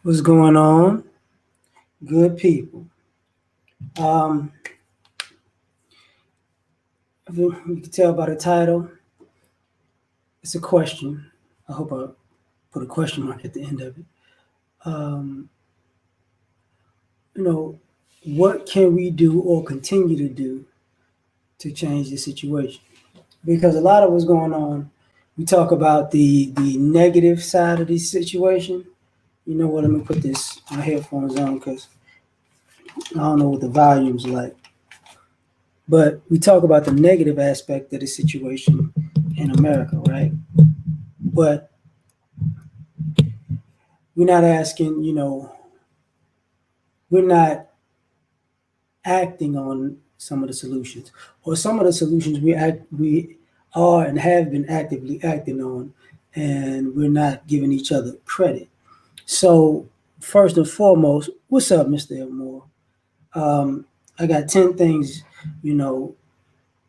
What's going on? Good people. Um, you can tell by the title, it's a question. I hope I put a question mark at the end of it. Um, you know, what can we do or continue to do to change the situation? Because a lot of what's going on, we talk about the negative side of the situation. You know what? Let me put this my headphones on because I don't know what the volume's like. But we talk about the negative aspect of the situation in America, right? But we're not asking, we're not acting on some of the solutions, or some of the solutions we are and have been actively acting on, and we're not giving each other credit. So first and foremost, what's up, Mr. Elmore? I got 10 things, you know,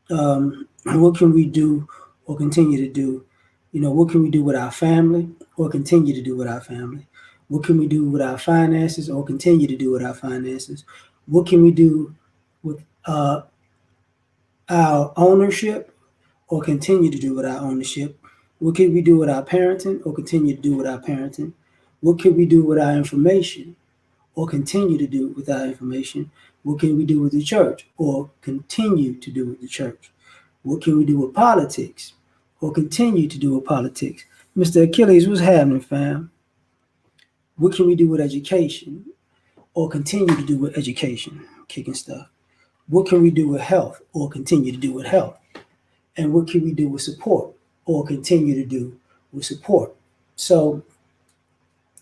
what can we do or continue to do? What can we do with our family or continue to do with our family? What can we do with our finances or continue to do with our finances? What can we do with our ownership or continue to do with our ownership? What can we do with our parenting or continue to do with our parenting? What can we do with our information or continue to do with our information? What can we do with the church or continue to do with the church? What can we do with politics or continue to do with politics? Mr. Achilles, what's happening, fam? What can we do with education or continue to do with education? Kicking stuff. What can we do with health or continue to do with health? And what can we do with support or continue to do with support? So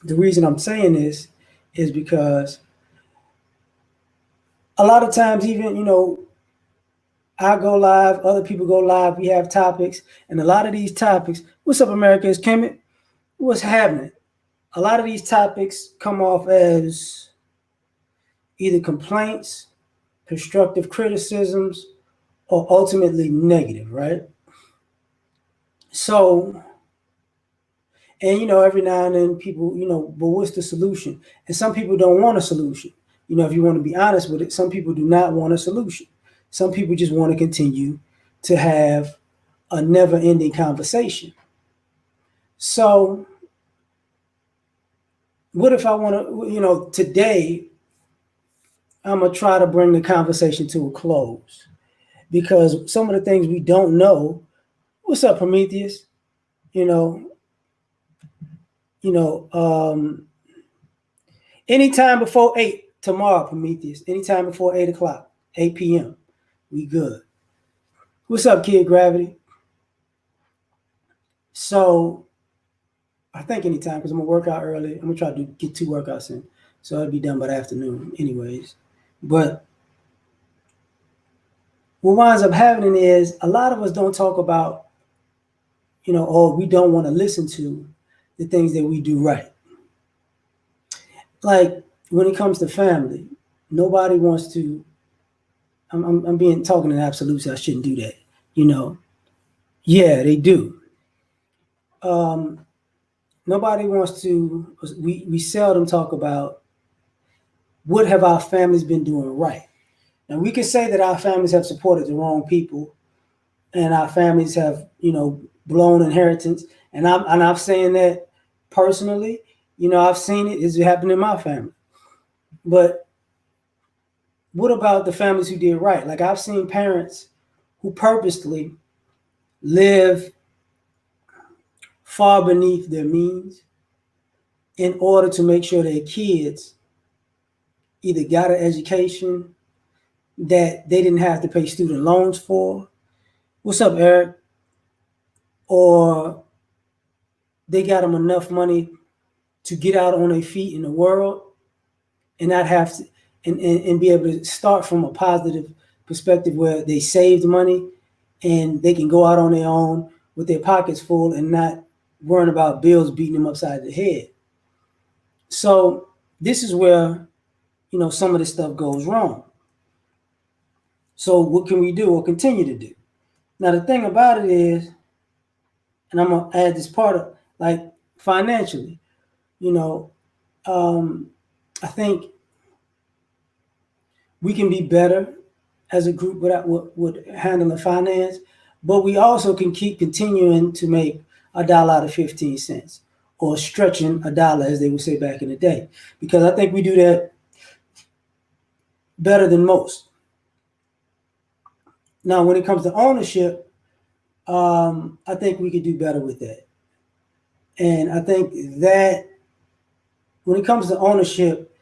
the reason I'm saying this is because a lot of times, even, I go live, other people go live, we have topics, and a lot of these topics, what's up, America, is Kemet? What's happening? A lot of these topics come off as either complaints, constructive criticisms, or ultimately negative, right? So, and every now and then people, but what's the solution? And some people don't want a solution. If you want to be honest with it, some people do not want a solution. Some people just want to continue to have a never ending conversation. So, what if I want to, today I'm going to try to bring the conversation to a close because some of the things we don't know. What's up, Prometheus? You know, you know, anytime before 8 tomorrow, Prometheus. Anytime before 8 o'clock, 8 p.m. We good. What's up, Kid Gravity? So I think anytime because I'm gonna work out early. I'm gonna try to get 2 workouts in, so I'll be done by the afternoon, anyways. But what winds up happening is a lot of us don't talk about, or we don't want to listen to the things that we do right. Like when it comes to family, nobody wants to. I'm being talking in absolutes. I shouldn't do that. You know, yeah, they do. Um, Nobody wants to. We seldom talk about what have our families been doing right. Now we can say that our families have supported the wrong people, and our families have, blown inheritance. And I'm saying that personally. I've seen it. It's happened in my family. But what about the families who did right? Like I've seen parents who purposely live far beneath their means in order to make sure their kids either got an education that they didn't have to pay student loans for. What's up, Eric? Or they got them enough money to get out on their feet in the world and not have to and be able to start from a positive perspective where they saved money and they can go out on their own with their pockets full and not worrying about bills beating them upside the head. So this is where, some of this stuff goes wrong. So what can we do or continue to do? Now the thing about it is, and I'm gonna add this part of like financially, you know, I think we can be better as a group with handling finance, but we also can keep continuing to make a dollar out of 15 cents or stretching a dollar, as they would say back in the day, because I think we do that better than most. Now, when it comes to ownership, I think we could do better with that. And I think that when it comes to ownership,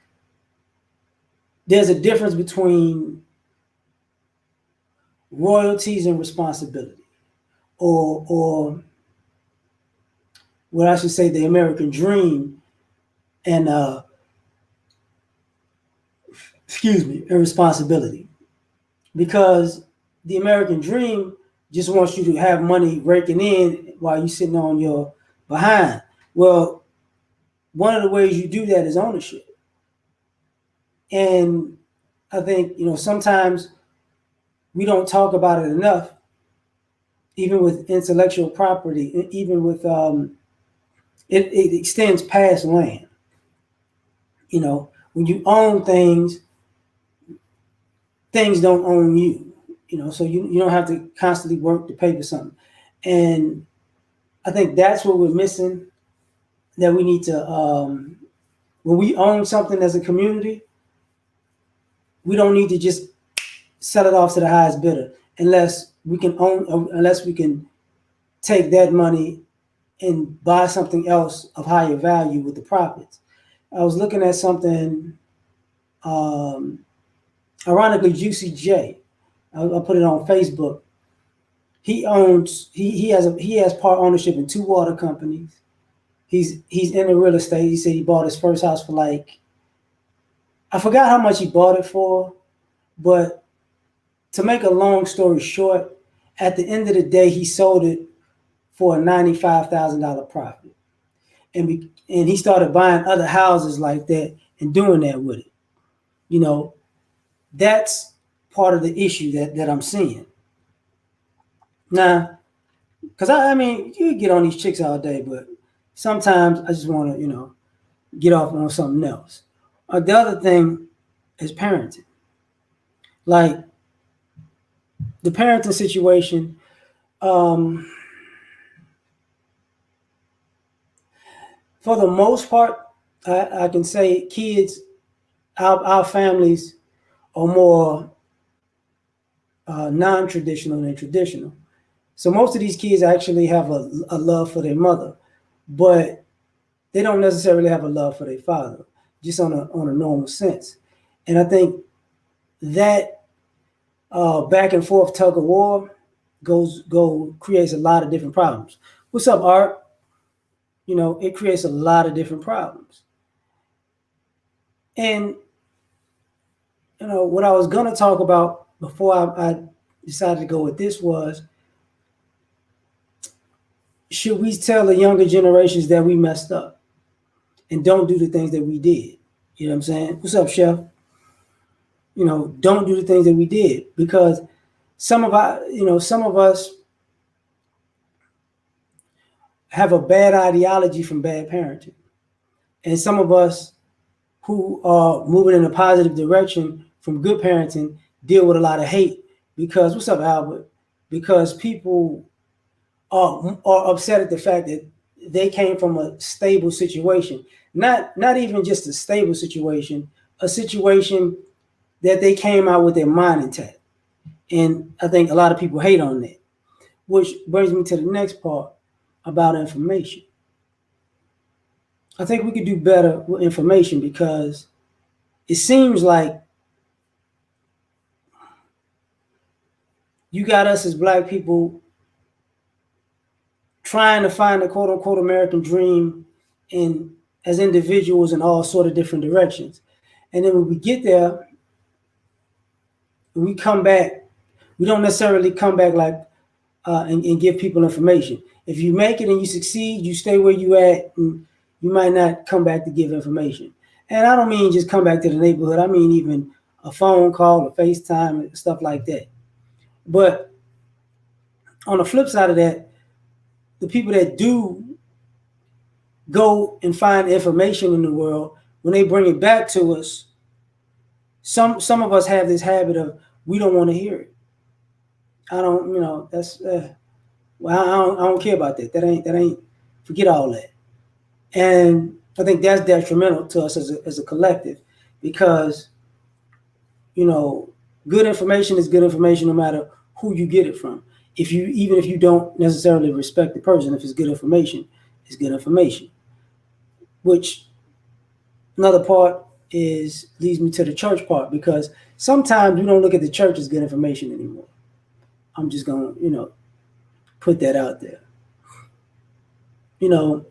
there's a difference between royalties and responsibility, or what I should say, the American dream and excuse me, and responsibility. Because the American dream just wants you to have money raking in while you're sitting on your behind. Well, one of the ways you do that is ownership. And I think, sometimes we don't talk about it enough, even with intellectual property, even with it extends past land. When you own things, things don't own you. So you don't have to constantly work to pay for something. And I think that's what we're missing. That we need to, when we own something as a community, we don't need to just sell it off to the highest bidder unless we can take that money and buy something else of higher value with the profits. I was looking at something, um, ironically, Juicy J. I put it on Facebook. He has part ownership in two water companies. He's in the real estate. He said he bought his first house for like, I forgot how much he bought it for, but to make a long story short, at the end of the day, he sold it for a $95,000 profit, and he started buying other houses like that and doing that with it. You know, that's part of the issue that I'm seeing now. Because I mean, you get on these chicks all day, but sometimes I just want to, get off on something else. The other thing is parenting. Like the parenting situation, um, for the most part, I can say kids, our families are more non-traditional than traditional. So most of these kids actually have a love for their mother, but they don't necessarily have a love for their father, just on a normal sense. And I think that back and forth tug of war creates a lot of different problems. What's up, Art? It creates a lot of different problems. And what I was gonna talk about before I decided to go with this was, should we tell the younger generations that we messed up and don't do the things that we did? You know what I'm saying? What's up, Chef? Don't do the things that we did, because some of us have a bad ideology from bad parenting, and some of us who are moving in a positive direction from good parenting deal with a lot of hate because, what's up, Albert? Because people are upset at the fact that they came from a stable situation, not even just a stable situation, a situation that they came out with their mind intact. And I think a lot of people hate on that, which brings me to the next part about information. I think we could do better with information because it seems like you got us as black people trying to find the quote unquote American dream in as individuals in all sort of different directions. And then when we get there, we come back, we don't necessarily come back like and give people information. If you make it and you succeed, you stay where you at, and you might not come back to give information. And I don't mean just come back to the neighborhood. I mean even a phone call, a FaceTime, and stuff like that. But on the flip side of that, the people that do go and find information in the world, when they bring it back to us, some of us have this habit of we don't want to hear it. I don't, that's well, I don't care about that. That ain't. Forget all that. And I think that's detrimental to us as a collective, because you know, good information is good information no matter who you get it from. If you Even if you don't necessarily respect the person, if it's good information, it's good information. Which another part is leads me to the church part, because sometimes we don't look at the church as good information anymore. I'm just gonna, put that out there. You know,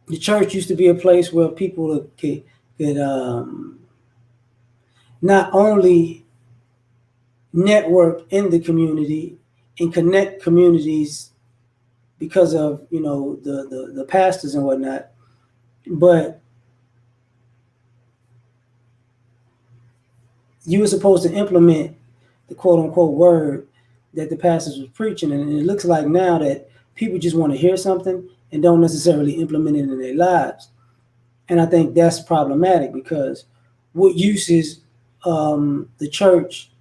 the church used to be a place where people could not only network in the community and connect communities because of the pastors and whatnot, but you were supposed to implement the quote unquote word that the pastors was preaching, and it looks like now that people just want to hear something and don't necessarily implement it in their lives. And I think that's problematic, because what use is the church,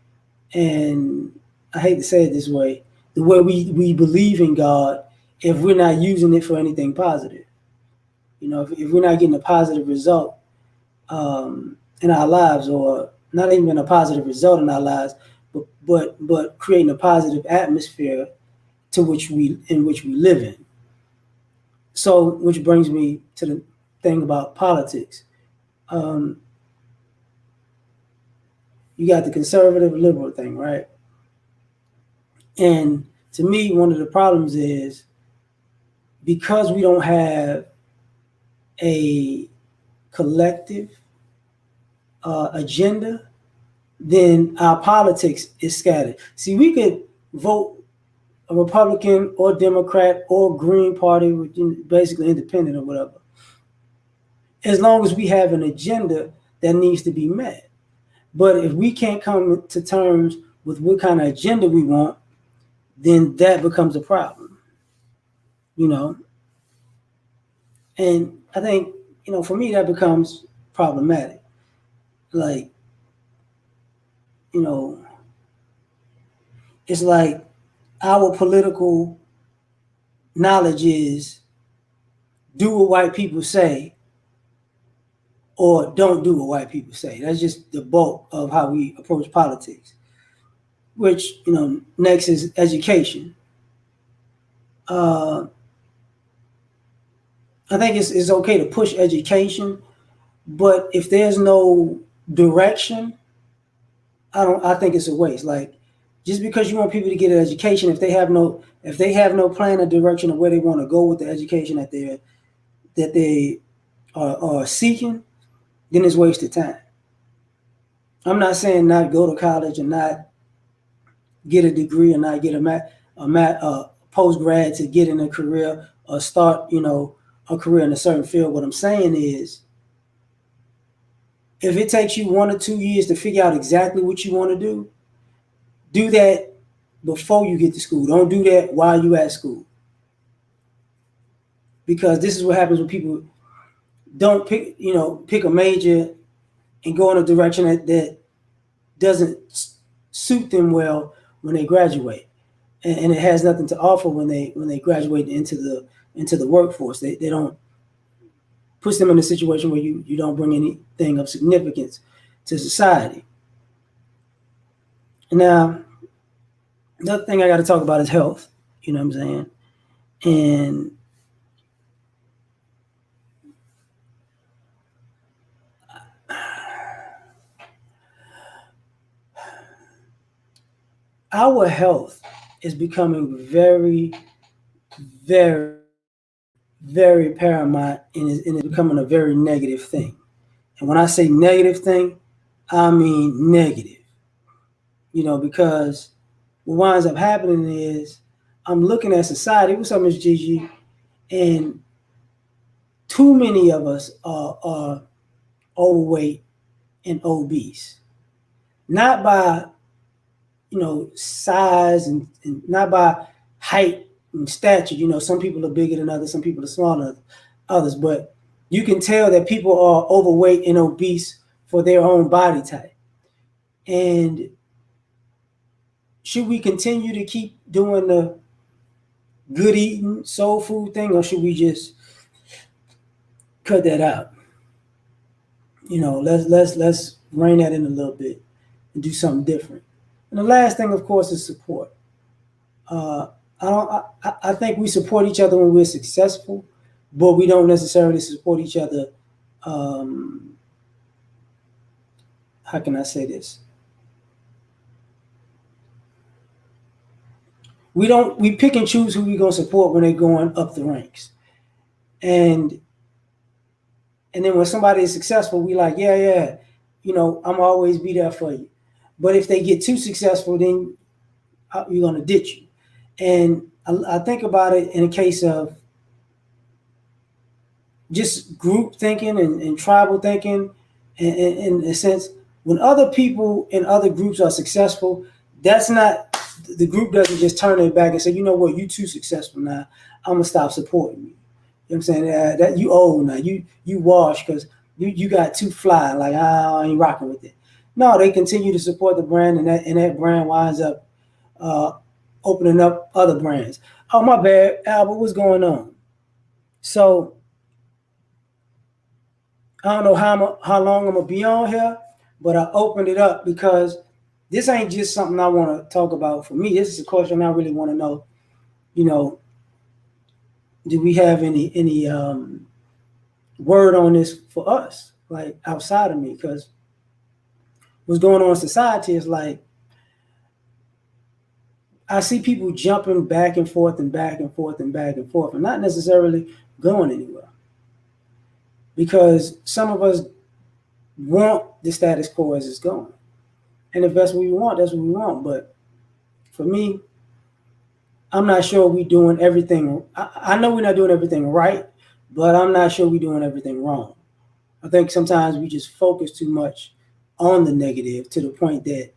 and I hate to say it this way, the way we believe in God, if we're not using it for anything positive? If we're not getting a positive result in our lives, or not even a positive result in our lives, but creating a positive atmosphere in which we live in. So, which brings me to the thing about politics. Um, you got the conservative liberal thing, right? And to me, one of the problems is because we don't have a collective agenda, then our politics is scattered. See, we could vote a Republican or Democrat or Green Party, basically independent or whatever, as long as we have an agenda that needs to be met. But if we can't come to terms with what kind of agenda we want, then that becomes a problem, you know. And I think, for me, that becomes problematic. Like, you know, it's like our political knowledge is do what white people say or don't do what white people say. That's just the bulk of how we approach politics. Which, next is education. Uh, I think it's okay to push education, but if there's no direction, I think it's a waste. Like, just because you want people to get an education, if they have no plan or direction of where they want to go with the education that they are seeking, then it's wasted time. I'm not saying not go to college and not get a degree or not get a post grad to get in a career or start a career in a certain field. What I'm saying is, if it takes you 1 or 2 years to figure out exactly what you want to do that before you get to school. Don't do that while you at school, because this is what happens when people don't pick a major and go in a direction that doesn't suit them well when they graduate, and it has nothing to offer when they graduate into the workforce. They don't push them in a situation where you don't bring anything of significance to society. Now, another thing I got to talk about is health. You know what I'm saying? And our health is becoming very, very, very paramount, and is becoming a very negative thing. And when I say negative thing, I mean negative. Because what winds up happening is I'm looking at society. What's up, Miss Gigi? And too many of us are overweight and obese, not by size, and not by height and stature. Some people are bigger than others, some people are smaller than others, but You can tell that people are overweight and obese for their own body type. And should we continue to keep doing the good eating, soul food thing, or should we just cut that out? Let's rein that in a little bit and do something different. And the last thing, of course, is support. Uh, I don't. I think we support each other when we're successful, but we don't necessarily support each other. Um, how can I say this? We don't. We pick and choose who we're gonna support when they're going up the ranks, and and then when somebody is successful, we like, yeah, yeah, I'm always be there for you. But if they get too successful, then you're gonna ditch you. And I think about it in a case of just group thinking and tribal thinking, in a sense, when other people in other groups are successful, that's not the group doesn't just turn their back and say, you know what, you too successful now. I'm gonna stop supporting you. You know what I'm saying? That you old now. You wash because you got too fly. Like I ain't rocking with it. No, they continue to support the brand, and that brand winds up uh, opening up other brands. Oh my bad, Albert, what's going on? So I don't know how long I'm gonna be on here, but I opened it up because this ain't just something I want to talk about for me. This is a question I really want to know. You know, do we have any word on this for us, like outside of me? Because what's going on in society is like I see people jumping back and forth and back and forth and back and forth, and not necessarily going anywhere. Because some of us want the status quo as it's going. And if that's what we want, that's what we want. But for me, I'm not sure we're doing everything. I know we're not doing everything right, but I'm not sure we're doing everything wrong. I think sometimes we just focus too much on the negative to the point that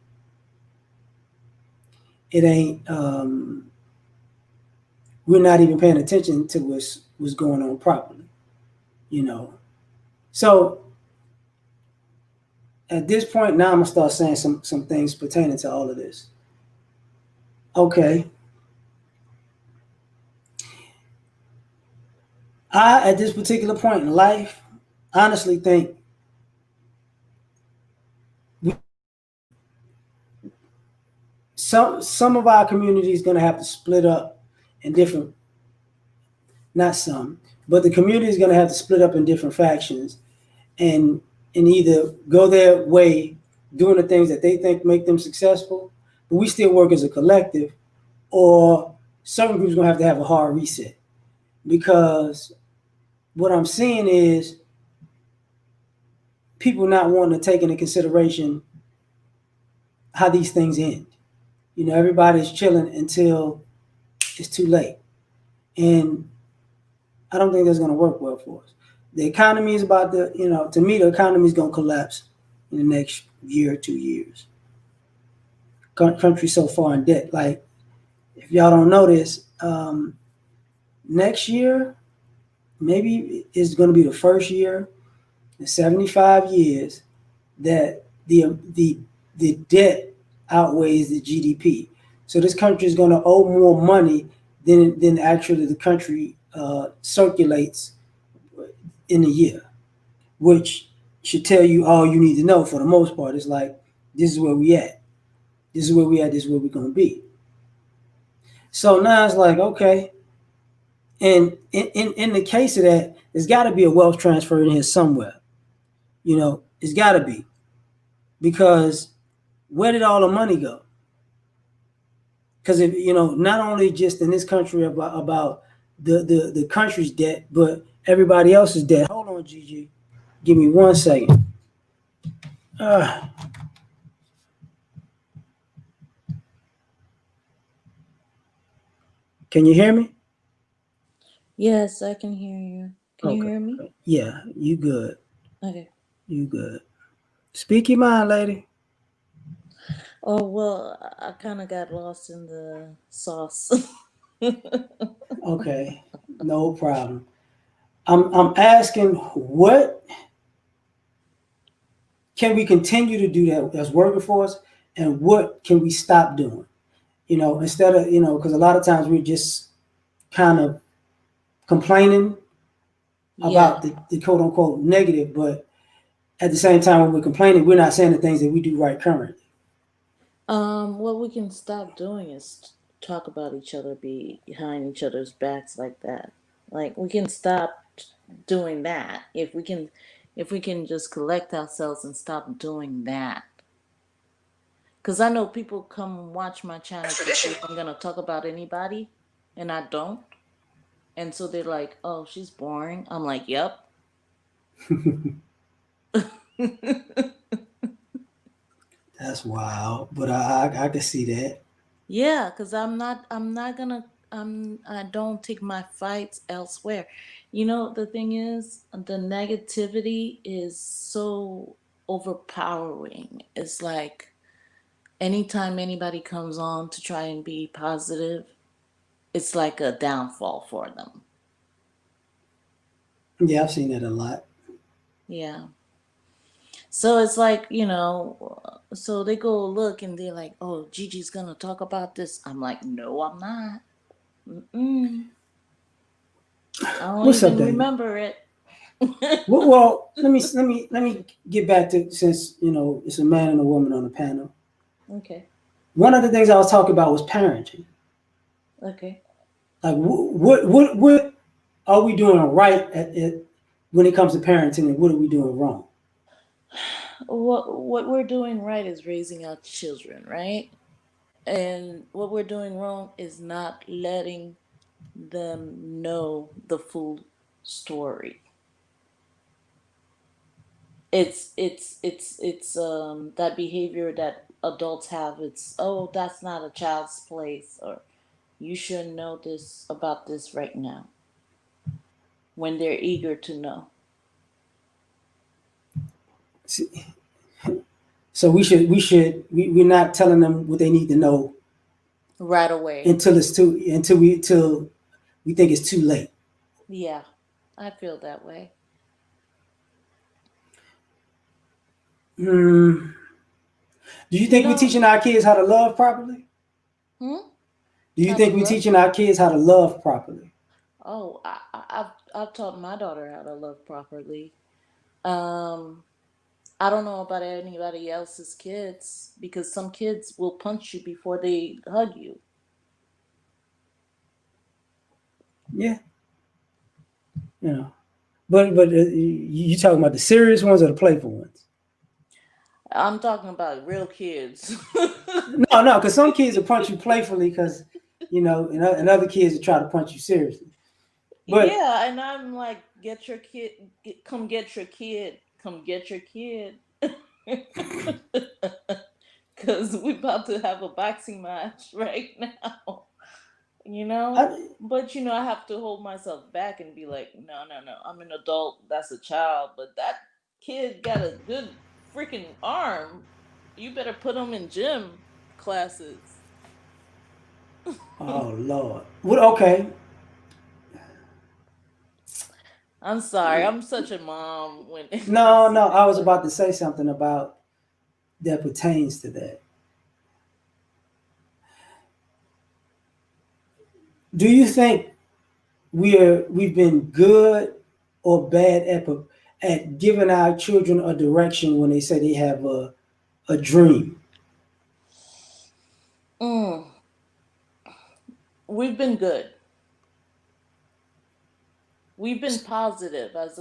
it ain't. We're not even paying attention to what's going on properly. You know. So at this point now, I'm gonna start saying some things pertaining to all of this. Okay, I at this particular point in life, honestly think some of our community is going to have to split up in different, not some, but the community is going to have to split up in different factions and either go their way doing the things that they think make them successful, but we still work as a collective, or certain groups are going to have a hard reset because what I'm seeing is people not wanting to take into consideration how these things end. Everybody's chilling until it's too late. And I don't think that's going to work well for us. The economy is about to, to me, the economy is going to collapse in the next year or 2 years. Country so far in debt. Like, if y'all don't know this, next year, maybe is going to be the first year in 75 years that the debt outweighs the GDP. So this country is going to owe more money than actually the country circulates in a year, which should tell you all you need to know for the most part. It's like, this is where we at. This is where we at. This is where we're going to be. So now it's like, okay. And in the case of that, there's got to be a wealth transfer in here somewhere. It's got to be. Because where did all the money go? Because if not only just in this country about the country's debt, but everybody else's debt. Hold on, Gigi. Give me 1 second. Can you hear me? Yes, I can hear you. Can you Okay. hear me? Yeah, you good. Okay. You good. Speak your mind, lady. Oh, well, I kind of got lost in the sauce. Okay. No problem. I'm asking what can we continue to do that's working for us, and what can we stop doing? Instead of because a lot of times we're just kind of complaining Yeah. about the quote unquote negative, but at the same time when we're complaining, we're not saying the things that we do right currently. What we can stop doing is talk about each other behind each other's backs like that. Like we can stop doing that if we can just collect ourselves and stop doing that. Cause I know people come watch my channel to see if I'm gonna talk about anybody, and I don't. And so they're like, "Oh, she's boring." I'm like, "Yep." That's wild, but I can see that. Yeah, because I'm not gonna I don't take my fights elsewhere. You know, the thing is, the negativity is so overpowering. It's like anytime anybody comes on to try and be positive, it's like a downfall for them. Yeah, I've seen that a lot. Yeah. So it's like, so they go look and they're like, "Oh, Gigi's gonna talk about this." I'm like, "No, I'm not. Mm-mm. I don't What's up, even Daniel? remember it." Well, let me get back to, since it's a man and a woman on the panel. Okay. One of the things I was talking about was parenting. Okay. Like, what are we doing right when it comes to parenting, and what are we doing wrong? What we're doing right is raising our children, right? And what we're doing wrong is not letting them know the full story. It's that behavior that adults have. It's, "Oh, that's not a child's place," or "You shouldn't know this about this right now," when they're eager to know See, so we're not telling them what they need to know right away. until we think it's too late. Yeah, I feel that way. Hmm. Do you You think we're know, teaching our kids how to love properly? hmm? Do you How to think we're love? teaching our kids how to love properly? Oh, I've taught my daughter how to love properly. Um, I don't know about anybody else's kids because some kids will punch you before they hug you. Yeah, you know. But you talking about the serious ones or the playful ones? I'm talking about real kids. No, because some kids will punch you playfully because and other kids will try to punch you seriously. But Yeah, and I'm like, "Get your kid, come get your kid, come get your kid." Because we're about to have a boxing match right now, you know? I, But, I have to hold myself back and be like, "No, no, no, I'm an adult, that's a child, but that kid got a good freaking arm. You better put him in gym classes." oh Lord. What? Okay. I'm sorry, I'm such a mom when it comes No, to no. I things was like about to say something about that pertains to that. Do you think we've been good or bad at giving our children a direction when they say they have a dream? that. We've been good. We've been positive as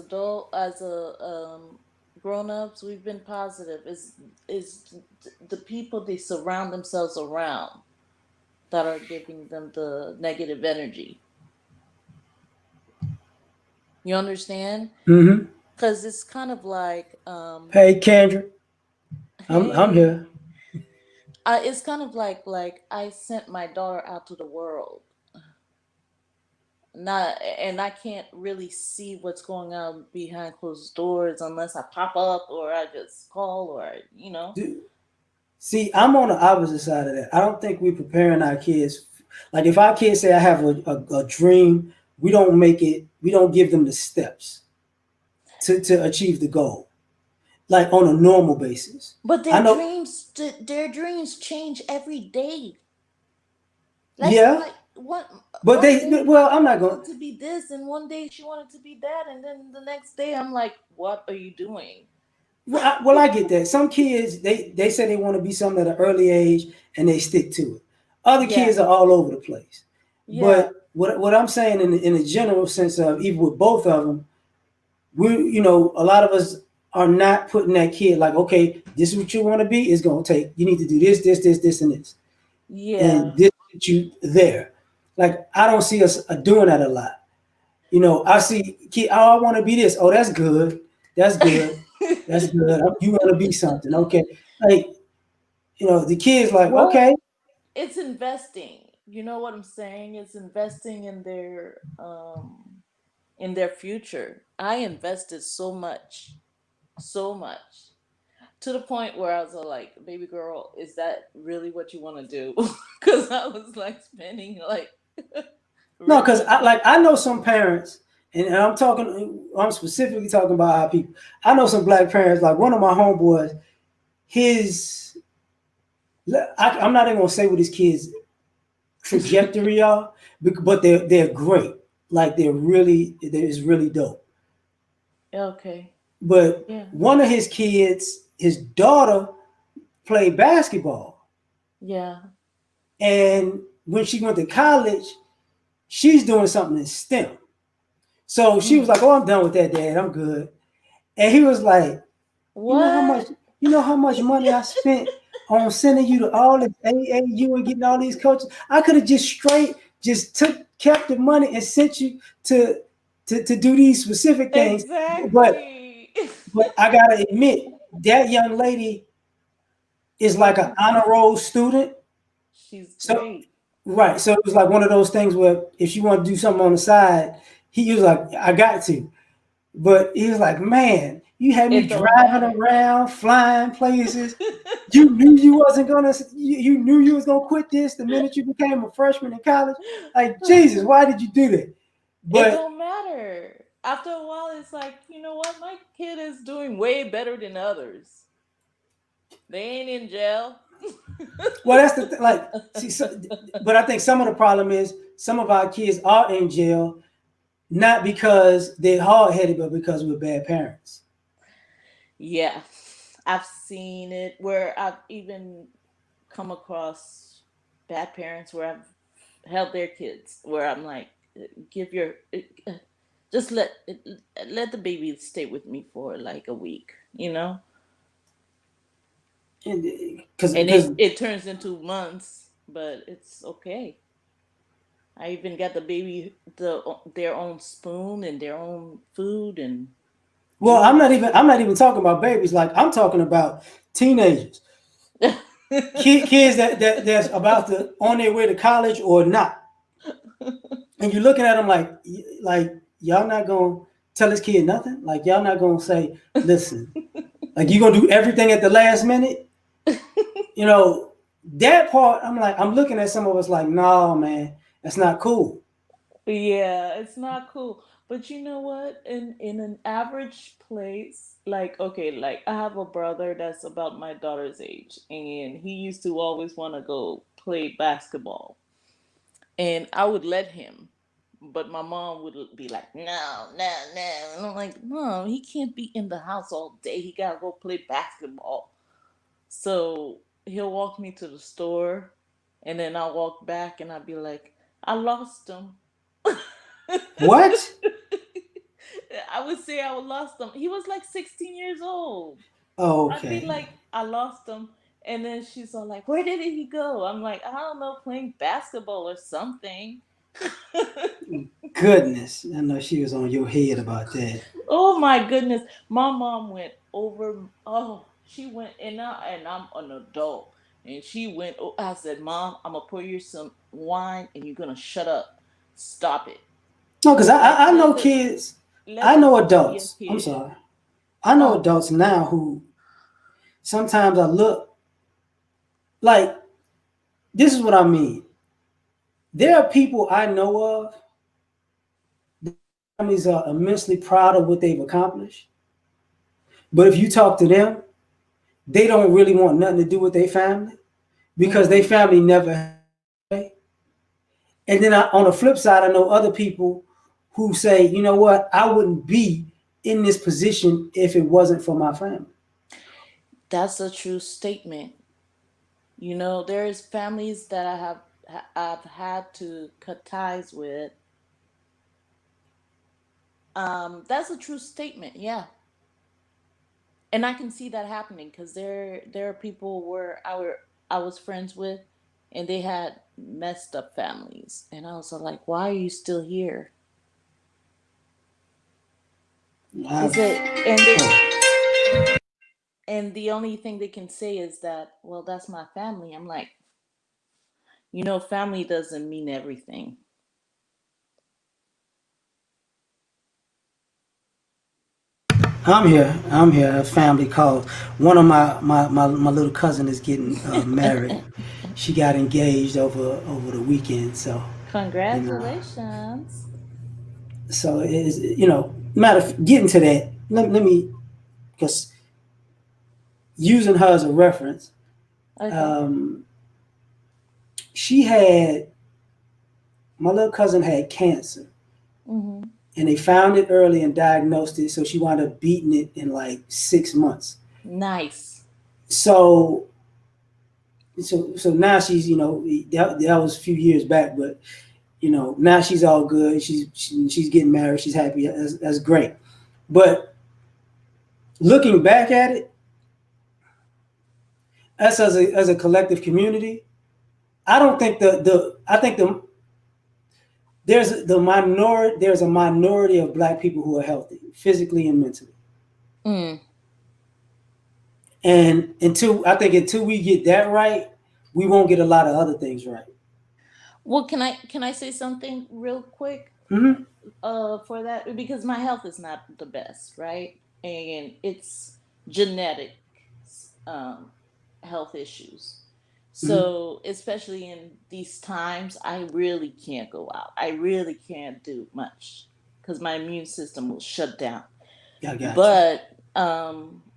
grown-ups. We've been positive. Is the people they surround themselves around that are giving them the negative energy. You understand? Mm-hmm. Because it's kind of like, Hey, Kendra, I'm here. hey, it's kind of like I sent my daughter out to the world, not and I can't really see what's going on behind closed doors unless I pop up or I just call or See, I'm on the opposite side of that. I don't think we're preparing our kids. Like if our kids say, "I have a dream," we don't give them the steps to achieve the goal, like on a normal basis. But I know, their dreams change every day. Like yeah, but one they, day well, my I'm girl not going. wanted to be this, and one day she wanted to be that, and then the next day I'm like, "What are you doing?" Well, I get that. Some kids they say they want to be something at an early age and they stick to it. Other Yeah, kids are all over the place. yeah, But what I'm saying in the general sense of even with both of them, a lot of us are not putting that kid like, okay, this is what you want to be. It's gonna take. You need to do this, and this, and yeah. this get you there. Like I don't see us doing that a lot. I see kid. Oh, I want to be this. Oh, that's good. That's good. That's good. You want to be something. Okay. Like, the kids like, Well, okay. it's investing. You know what I'm saying? It's investing in their future. I invested so much to the point where I was like, "Baby girl, is that really what you want to do?" Because I was like spending like No, because really money. I know some parents, and I'm specifically talking about our people. I know some black parents, like one of my homeboys, his, I'm not even gonna say what his kids' trajectory are, but they're great. Like it's really dope. Okay. But Yeah. one of his kids, his daughter played basketball. Yeah. And when she went to college, she's doing something in STEM. So she was Mm. like, "Oh, I'm done with that, Dad. I'm good." And he was like, "You know how much What? money I spent on sending you to all this AAU and getting all these coaches? I could have just kept the money and sent you to do these specific things." But Exactly. I gotta admit, that young lady is like an Okay. honor roll student. She's So great. right. So it was like one of those things where if she wanted to do something on the side, he was like, I got to. But he was like, man, you had me It don't driving matter. around, flying places. You knew you wasn't gonna. You knew you was gonna quit this the minute you became a freshman in college. Like Jesus, why did you do that? It But don't matter. After a while, it's like, you know what? My kid is doing way better than others. They ain't in jail. well, that's like. See, but I think some of the problem is some of our kids are in jail not because they're hard headed, but because we're bad parents. Yeah, I've seen it where I've even come across bad parents where I've held their kids, where I'm like, give your, just let the baby stay with me for like a week, you know, And and because it turns into months, but it's okay. I even got the baby their own spoon and their own food and well, juice. I'm not even talking about babies. Like I'm talking about teenagers, kids that's about to on their way to college or not, and you're looking at them like y'all not gonna tell this kid nothing. Like y'all not gonna say, listen, like you gonna do everything at the last minute. You know that part. I'm looking at some of us like, no, man, that's not cool. Yeah, it's not cool. But you know what? In an average place, like okay, like I have a brother that's about my daughter's age, and he used to always want to go play basketball. And I would let him. But my mom would be like, "No, no, no." And I'm like, "No, he can't be in the house all day. He got to go play basketball." So he'll walk me to the store, and then I'll walk back, and I'll be like, "I lost him." What? I would say I lost him. He was like 16 years old. Oh, I'd be okay. like, "I lost him." And then she's all like, "Where did he go?" I'm like, "I don't know, playing basketball or something." Goodness, I know she was on your head about that. Oh my goodness. My mom went over, oh, she went, and I'm an adult. And she went, oh, I said, "Mom, I'm going to pour you some wine and you're going to shut up. Stop it. No, because Like, I know kids. let I the know kid be a adults. I'm kid." sorry. I know Oh, adults now who sometimes I look like this is what I mean. There are people I know of families are immensely proud of what they've accomplished. But if you talk to them, they don't really want nothing to do with their family because their Mm. family never had way. And then on the flip side, I know other people who say, you know what, I wouldn't be in this position if it wasn't for my family. That's a true statement. You know, there's families that I've had to cut ties with. That's a true statement. Yeah, and I can see that happening because there are people where I was friends with, and they had messed up families, and I was like, why are you still here? They say, and the only thing they can say is that, well, that's my family. I'm like, family doesn't mean everything. I'm here. I'm here. A family call. One of my little cousin is getting married. She got engaged over the weekend. So, and Congratulations. so it is. Matter of getting to that. Let me because using her as a reference. Okay. Um, she had my little cousin had cancer, Mm-hmm. and they found it early and diagnosed it. So she wound up beating it in like 6 months. Nice. So so now she's that was a few years back, but now she's all good. She's getting married. She's happy. That's great. But looking back at it, us as a collective community, I don't think I think there's a minority of black people who are healthy physically and mentally. Mm. And until we get that right, we won't get a lot of other things right. Well, can I say something real quick? Hmm. For that, because my health is not the best, right? And it's genetic, um, health issues. Hmm. So, especially in these times, I really can't go out. I really can't do much because my immune system will shut down. I got you. But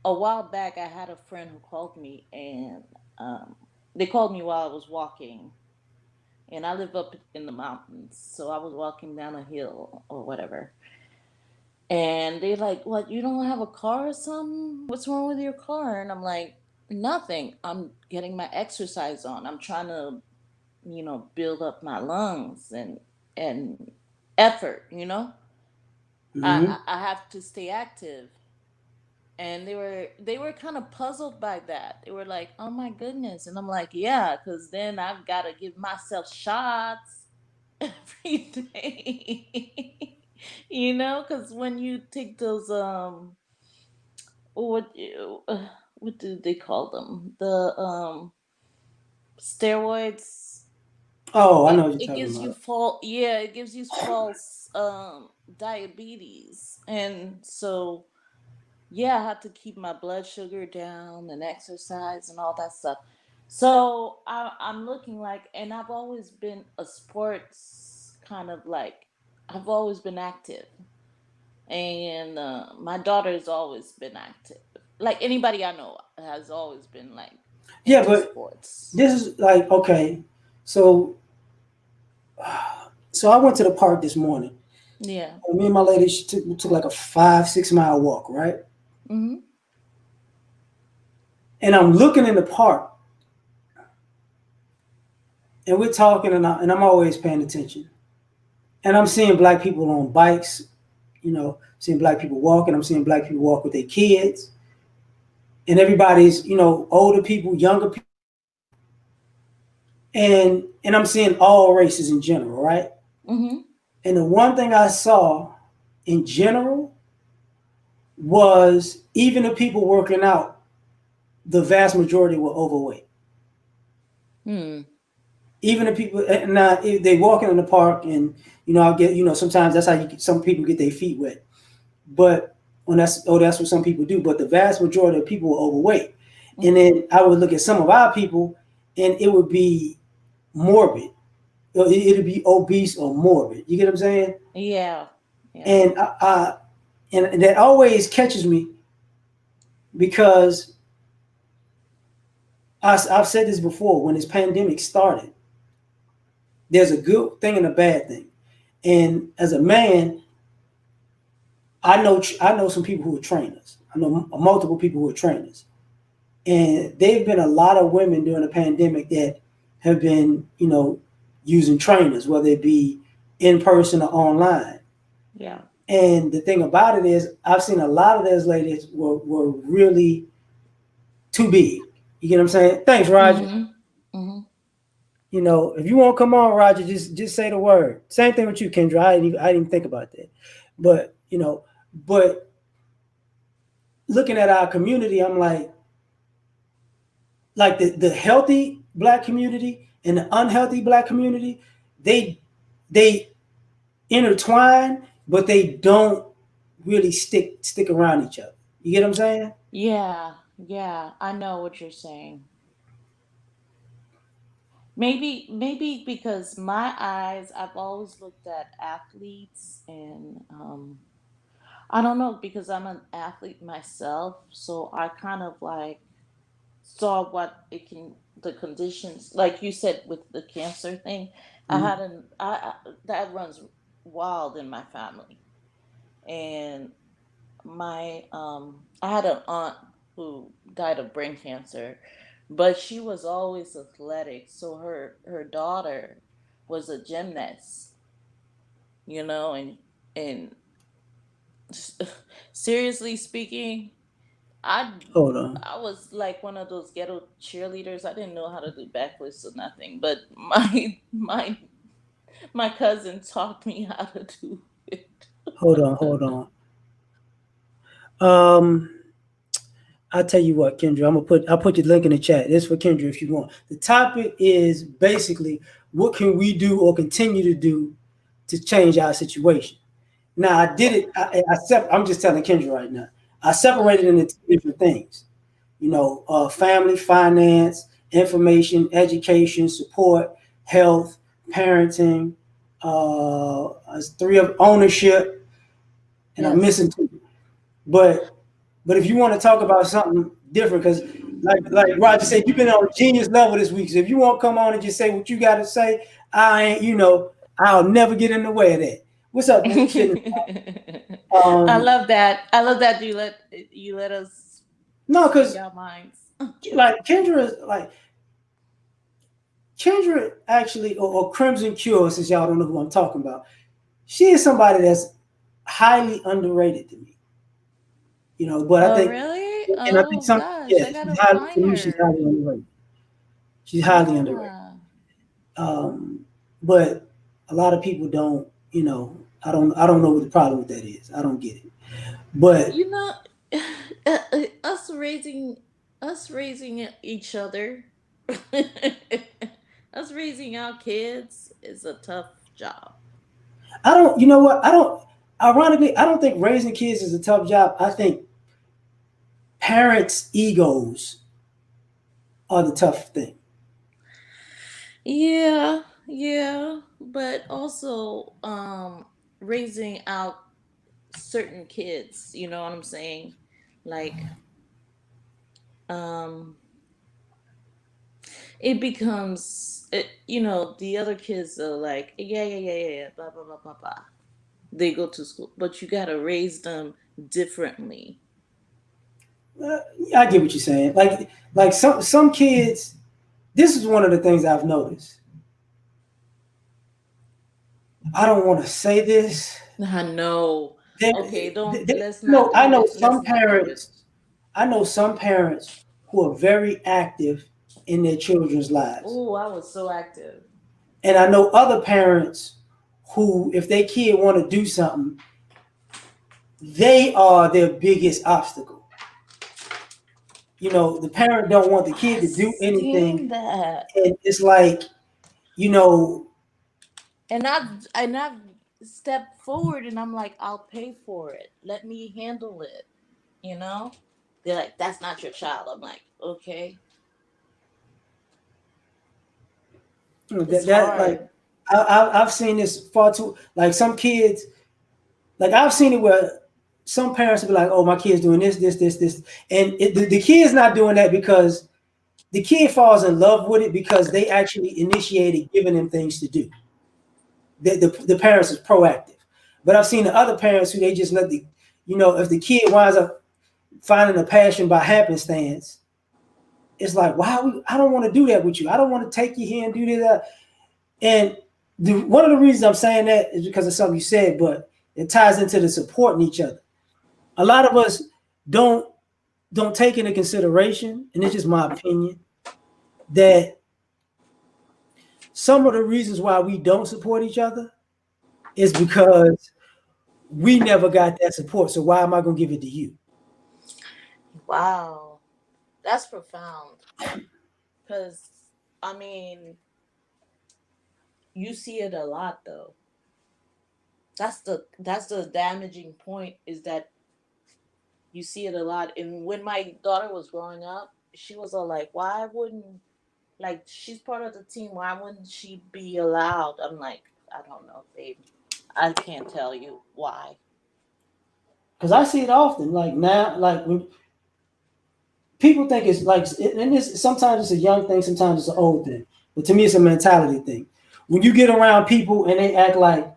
a while back, I had a friend who called me, and um, they called me while I was walking, and I live up in the mountains, so I was walking down a hill or whatever. And they're like, "What? You don't have a car or something? What's wrong with your car?" And I'm like, "Nothing. I'm getting my exercise on. I'm trying to, build up my lungs and effort. Hmm. I have to stay active." And they were kind of puzzled by that. They were like, "Oh my goodness," and I'm like, "Yeah, because then I've got to give myself shots every day." Because when you take those what what do they call them, the steroids, Oh, I it, know what you're it talking gives you about. false diabetes. And so, yeah, I have to keep my blood sugar down and exercise and all that stuff. So I'm looking like, and I've always been a sports kind of like, I've always been active, and my daughter has always been active. Like anybody I know has always been like Yeah, into but sports. this is like okay. So so I went to the park this morning. Yeah. Me and my lady she took like a 5 6 mile walk, right? Hmm. And I'm looking in the park, and we're talking, and I'm always paying attention. And I'm seeing black people on bikes, seeing black people walking. I'm seeing black people walk with their kids, and everybody's older people, younger people, and I'm seeing all races in general, right? Hmm. And the one thing I saw in general was even the people working out, the vast majority were overweight. Hmm. Even the people now if they walking in the park, and I'll get sometimes that's how some people get their feet wet. But when that's what some people do. But the vast majority of people were overweight, and Hmm. then I would look at some of our people, and it would be morbid. It'd be obese or morbid. You get what I'm saying? Yeah. Yeah. and and that always catches me because I've said this before. When this pandemic started, there's a good thing and a bad thing. And as a man, I know some people who are trainers. I know multiple people who are trainers, and there've been a lot of women during the pandemic that have been, using trainers, whether it be in person or online. Yeah. And the thing about it is, I've seen a lot of those ladies were really too big. You get what I'm saying? Thanks, Roger. Mm-hmm. Mm-hmm. If you want to come on, Roger, just say the word. Same thing with you, Kendra. I didn't even think about that. But but looking at our community, I'm like the healthy black community and the unhealthy black community, they intertwine, but they don't really stick around each other. You get what I'm saying? Yeah. Yeah. I know what you're saying. Maybe because my eyes, I've always looked at athletes, and I don't know, because I'm an athlete myself, so I kind of like saw what it can, the conditions, like you said with the cancer thing. I Mhm. had an I that runs wild in my family, and my I had an aunt who died of brain cancer, but she was always athletic, so her daughter was a gymnast, and seriously speaking, I Hold on, I was like one of those ghetto cheerleaders. I didn't know how to do backflips or nothing, but my cousin taught me how to do it. hold on. Um, I'll tell you what, Kendra. I'll put your link in the chat. This for Kendra if you want. The topic is basically what can we do or continue to do to change our situation. Now I did it. I'm just telling Kendra right now. I separated into two different things. Family, finance, information, education, support, health, parenting. Three of ownership, and I'm Yes. missing two. But if you want to talk about something different, because like Roger said, you've been on a genius level this week. So if you want to come on and just say what you got to say, I ain't. I'll never get in the way of that. What's up, fitness? I Um, love that. I love that you let us no, speak because our minds. Kendra actually, or Crimson Cure, since y'all don't know who I'm talking about, she is somebody that's highly underrated to me. But I Oh think, really? and I think Oh some, gosh, yeah, I she's gotta highly, to find me, she's her. highly underrated. She's highly underrated. Yeah. Um, but a lot of people don't, I don't know what the problem with that is. I don't get it. But You know, us raising each other, us raising our kids is a tough job. I don't, you know what? Ironically, I don't think raising kids is a tough job. I think parents' egos are the tough thing. Yeah, yeah, but also raising out certain kids, you know what I'm saying? Like um it becomes the other kids are like, yeah, yeah, yeah, yeah, yeah, blah blah blah blah blah. They go to school, but you got to raise them differently. Uh, I get what you're saying. Like some kids. This is one of the things I've noticed. I don't want to say this. I know. There, Okay, don't there, let's not I do know it. some Let's not do it. parents. I know some parents who are very active in their children's lives, Oh, I was so active. and I know other parents who, if their kid want to do something, they are their biggest obstacle. The parent don't want the kid I to do seen anything, that. and it's like, you know, And I've stepped forward and I'm like, I'll pay for it. Let me handle it. You know? They're like, that's not your child. I'm like, okay. It's that like hard. I've seen this far too. Like some kids, Like I've seen it where some parents will be like, "Oh, my kid's doing this," and the kid's not doing that because the kid falls in love with it because they actually initiated giving them things to do. The parents is proactive, but I've seen the other parents who they just let the, if the kid winds up finding a passion by happenstance, it's like, wow, I don't want to do that with you. I don't want to take you here and do that. And one of the reasons I'm saying that is because of something you said, but it ties into the supporting each other. A lot of us don't don't take into consideration, and it's just my opinion, that some of the reasons why we don't support each other is because we never got that support. So why am I going to give it to you? Wow, that's profound. Because I mean, you see it a lot though. That's the damaging point is that you see it a lot. And when my daughter was growing up, she was all like, "Why wouldn't like she's part of the team? Why wouldn't she be allowed?" I'm like, "I don't know, babe. I can't tell you why." Because I see it often. Like now, like when people think it's like, and it's sometimes it's a young thing, sometimes it's an old thing. But to me, it's a mentality thing. When you get around people and they act like,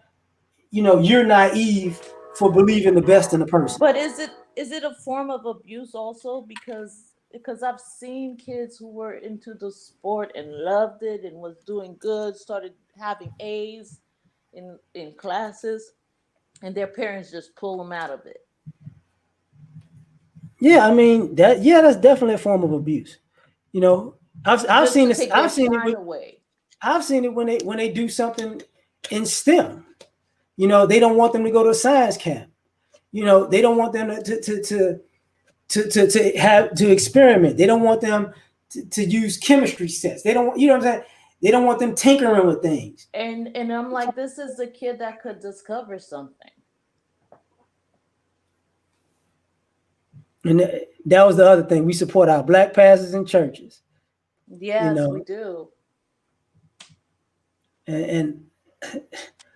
you're naive for believing the best in a person. But is it a form of abuse also because I've seen kids who were into the sport and loved it and was doing good, started having A's in classes, and their parents just pull them out of it Yeah, I mean that. Yeah, that's definitely a form of abuse. You know, I've just seen to this. take their shine With away. I've seen it when they do something in STEM. They don't want them to go to a science camp. They don't want them to have to experiment. They don't want them to use chemistry sets. They don't. You know what I'm saying? They don't want them tinkering with things. And I'm like, this is the kid that could discover something. And that was the other thing. We support our black pastors and churches. You Yes, we know, do. and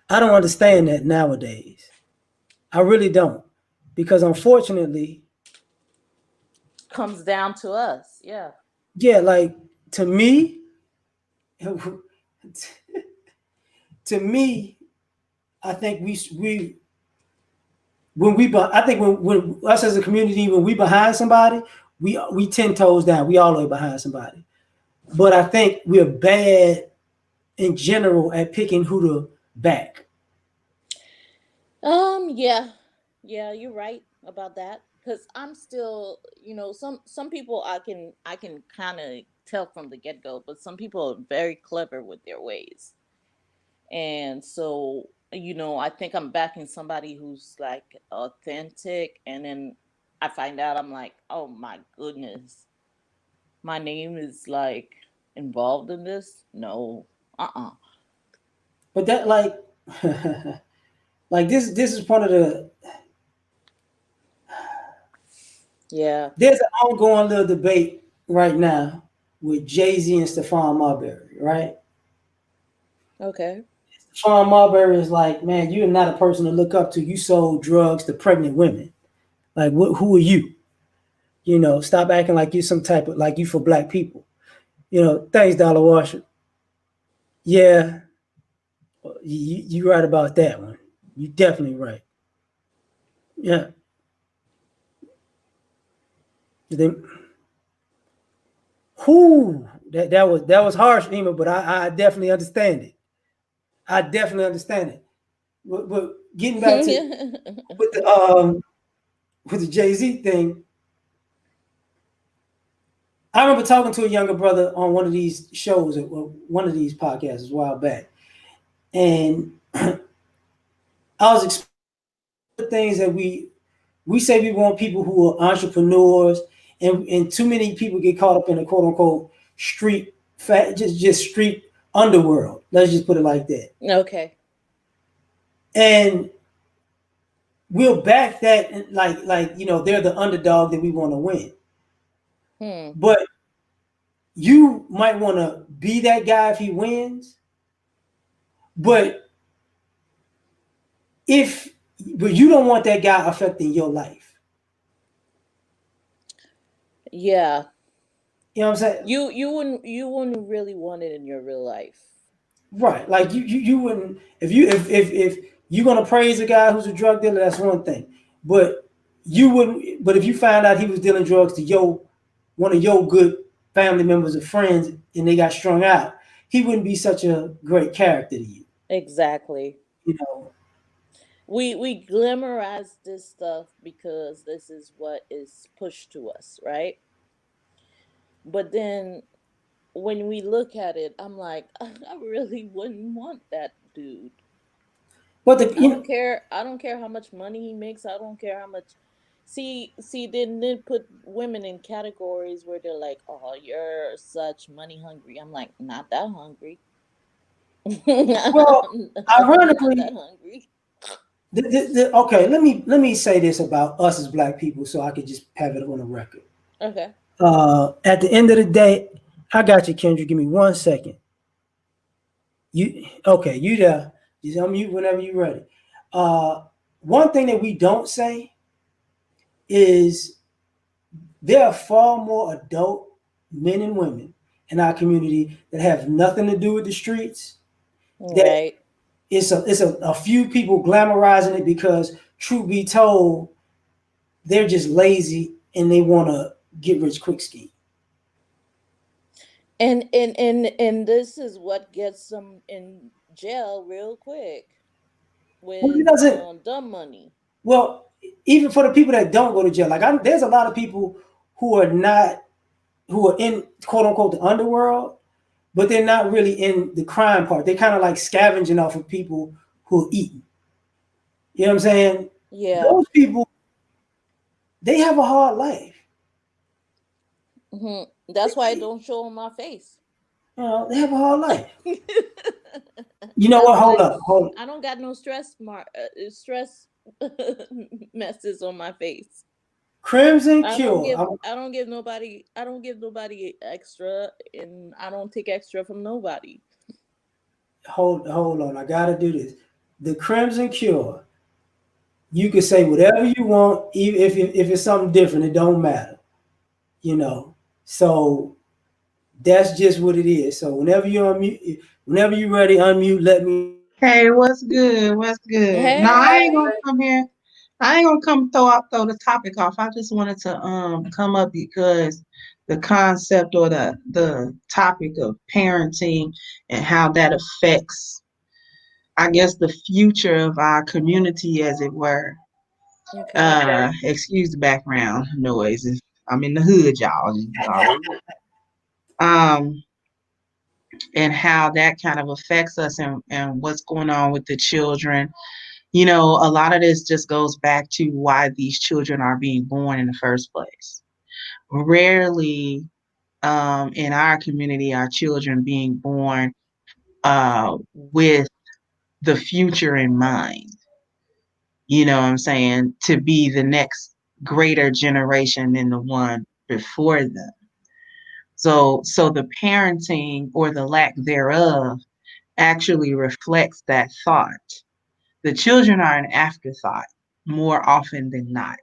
I don't understand that nowadays. I really don't, because unfortunately, Comes down to us. Yeah. yeah, like to me, to me, I think we when we I think when us as a community, when we behind somebody, we 10 toes down. We all the way behind somebody. But I think we're bad in general at picking who to back. Yeah. Yeah, you're right about that. Cause I'm still, some people I can kind of tell from the get go, but some people are very clever with their ways, and so I think I'm backing somebody who's like authentic, and then I find out I'm like, oh my goodness, my name is like involved in this. No, But that like this is one of the yeah, there's an ongoing little debate right now with Jay-Z and Stephon Marbury, right? okay. Stephon Marbury is like, man, you're not a person to look up to. You sold drugs to pregnant women. Like, who are you? Stop acting like you some type of like you for black people. Thanks, Dollar Washer. Yeah, you right about that one. You definitely right. Yeah. Then who that was harsh, Ema, but I definitely understand it. I definitely understand it. But getting back to with the with the Jay-Z thing, I remember talking to a younger brother on one of these shows, or one of these podcasts a while back, and I was explaining the things that we say we want people who are entrepreneurs, and too many people get caught up in a quote unquote street fat, just street underworld. Let's just put it like that. Okay. And we'll back that like they're the underdog that we want to win. Hmm. But you might want to be that guy if he wins. But if but you don't want that guy affecting your life. Yeah. You know what I'm saying? You wouldn't really want it in your real life. Right. Like you wouldn't if you're gonna praise a guy who's a drug dealer, that's one thing. But you wouldn't but if you found out he was dealing drugs to your one of your good family members or friends and they got strung out, he wouldn't be such a great character to you. Exactly. You know. We glamorize this stuff because this is what is pushed to us, right? But then when we look at it, I'm like, I really wouldn't want that dude. But the I you don't know care. I don't care how much money he makes. I don't care how much. See, then put women in categories where they're like, "Oh, you're such money hungry." I'm like, not that hungry. well I'm not that ironically hungry. okay, let me say this about us as black people so I could just have it on the record. Okay. At the end of the day, I got you, Kendra. Give me 1 second. You okay? You there? Just unmute whenever you're ready. Uh, One thing that we don't say is there are far more adult men and women in our community that have nothing to do with the streets. That Right. it's a few people glamorizing it because, truth be told, they're just lazy and they want to get rich quick scheme. And this is what gets them in jail real quick Well, it with doesn't. dumb money. Well, even for the people that don't go to jail, there's a lot of people who are not who are in quote unquote the underworld, but they're not really in the crime part. They're kind of like scavenging off of people who are eating. You know what I'm saying? Yeah. Those people, they have a hard life. That's why I don't show on my face. They have a hard life. You know I'm what? Hold like, up, hold up. I don't got no stress messes on my face. Crimson I don't Cure. give I don't give nobody extra, and I don't take extra from nobody. Hold on. I gotta do this. The Crimson Cure. You can say whatever you want, even if it's something different. It don't matter. You know. So that's just what it is. So whenever you're ready, unmute. Let me know. Hey, what's good? What's good? No, I ain't Hey. gonna come here. I ain't gonna come throw the topic off. I just wanted to come up because the concept or the topic of parenting and how that affects, I guess, the future of our community, as it were. Okay. Excuse the background noises. I'm in the hood, y'all. Um, and how that kind of affects us and what's going on with the children. You know, a lot of this just goes back to why these children are being born in the first place. Rarely in our community are children being born with the future in mind. You know what I'm saying? To be the next greater generation than the one before them. So the parenting or the lack thereof actually reflects that thought. The children are an afterthought more often than not.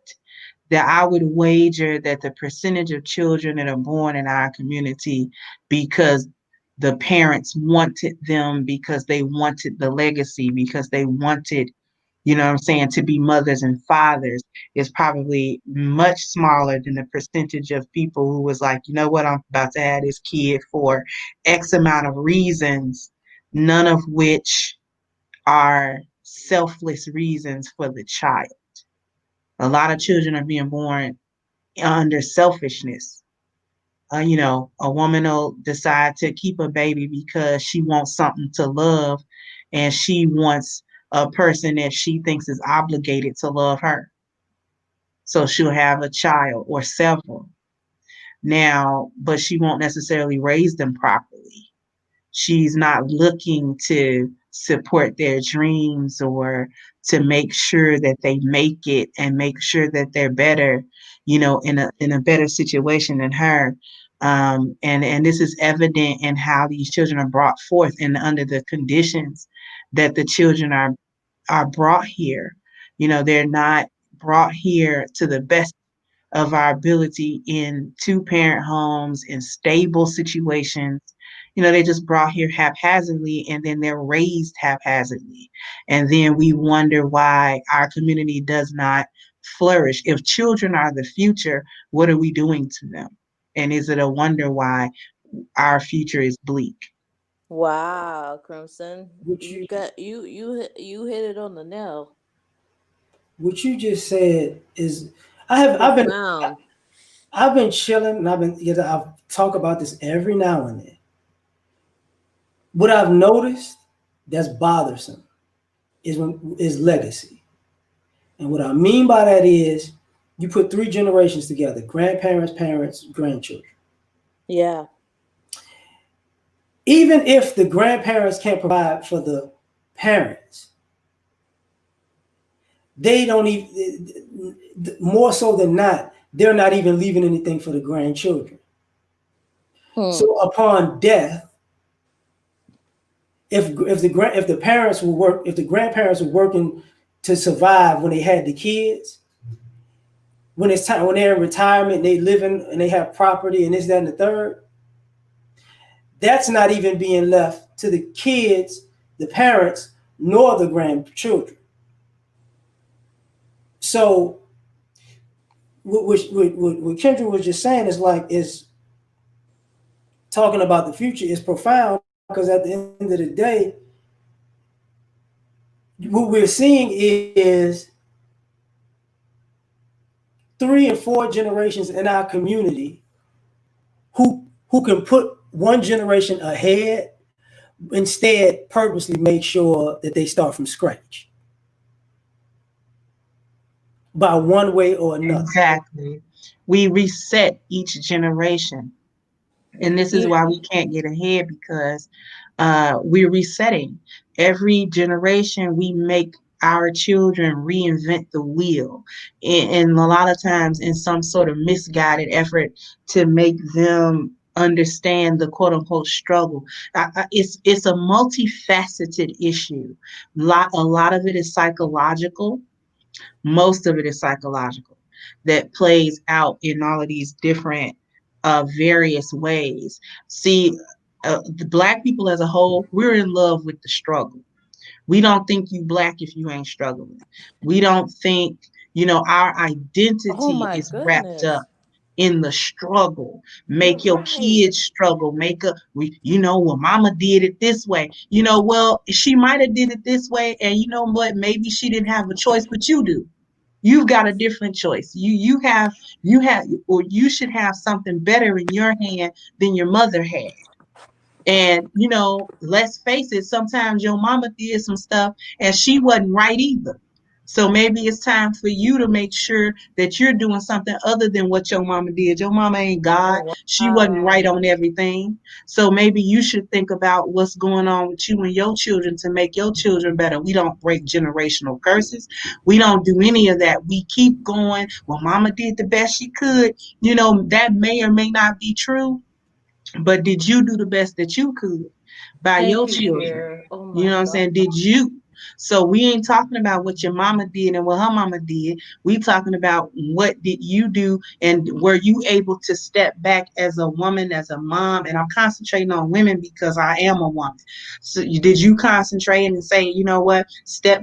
That I would wager that the percentage of children that are born in our community because the parents wanted them, because they wanted the legacy, because they wanted, you know what I'm saying, to be mothers and fathers is probably much smaller than the percentage of people who was like, you know what, I'm about to have this kid for X amount of reasons, none of which are selfless reasons for the child. A lot of children are being born under selfishness. A woman will decide to keep a baby because she wants something to love and she wants a person that she thinks is obligated to love her. So she'll have a child or several. Now, but she won't necessarily raise them properly. She's not looking to support their dreams or to make sure that they make it and make sure that they're better, in a better situation than her. And this is evident in how these children are brought forth and under the conditions that the children are brought here. They're not brought here to the best of our ability in two-parent homes, in stable situations. They just brought here haphazardly, and then they're raised haphazardly. And then we wonder why our community does not flourish. If children are the future, what are we doing to them? And is it a wonder why our future is bleak? Wow, Crimson, What you you got you hit it on the nail. what you just said is Profound. I've been chilling and because I talk about this every now and then. What I've noticed that's bothersome is legacy. And what I mean by that is you put three generations together: grandparents, parents, grandchildren. Yeah. Even if the grandparents can't provide for the parents, they don't even, more so than not, they're not even leaving anything for the grandchildren. Hmm. So upon death, if the parents were work if the grandparents were working to survive when they had the kids, when it's time when they're in retirement, they living and they have property and this, that, and the third, that's not even being left to the kids, the parents, nor the grandchildren. So what Kendra was just saying is talking about the future is profound because at the end of the day, what we're seeing is three and four generations in our community who can put one generation ahead, instead purposely make sure that they start from scratch by one way or another. Exactly. We reset each generation. And this is You why we can't get ahead, because we're resetting. Every generation, we make our children reinvent the wheel. And a lot of times, in some sort of misguided effort to make them understand the quote unquote struggle. It's a multifaceted issue. A lot of it is psychological. Most of it is psychological, that plays out in all of these different various ways. See, the Black people as a whole, we're in love with the struggle. We don't think you Black if you ain't struggling. We don't think, our oh identity my is wrapped up goodness. in the struggle. You're Make your right. kids struggle. Well, mama did it this way. Well, she might have did it this way, and you know what? Maybe she didn't have a choice, but you do. You've got a different choice. You have or you should have something better in your hand than your mother had. And let's face it, sometimes your mama did some stuff and she wasn't right either. So maybe it's time for you to make sure that you're doing something other than what your mama did. Your mama ain't God. Oh She wasn't wow. right on everything. So maybe you should think about what's going on with you and your children to make your children better. We don't break generational curses. We don't do any of that. We keep going. Well, mama did the best she could. That may or may not be true, but did you do the best that you could by Thank your you, children? Kier. Oh You my know what I'm god. saying? Did you? So we ain't talking about what your mama did and what her mama did. We talking about what did you do, and were you able to step back as a woman, as a mom? And I'm concentrating on women because I am a woman. So did you concentrate and say, you know what?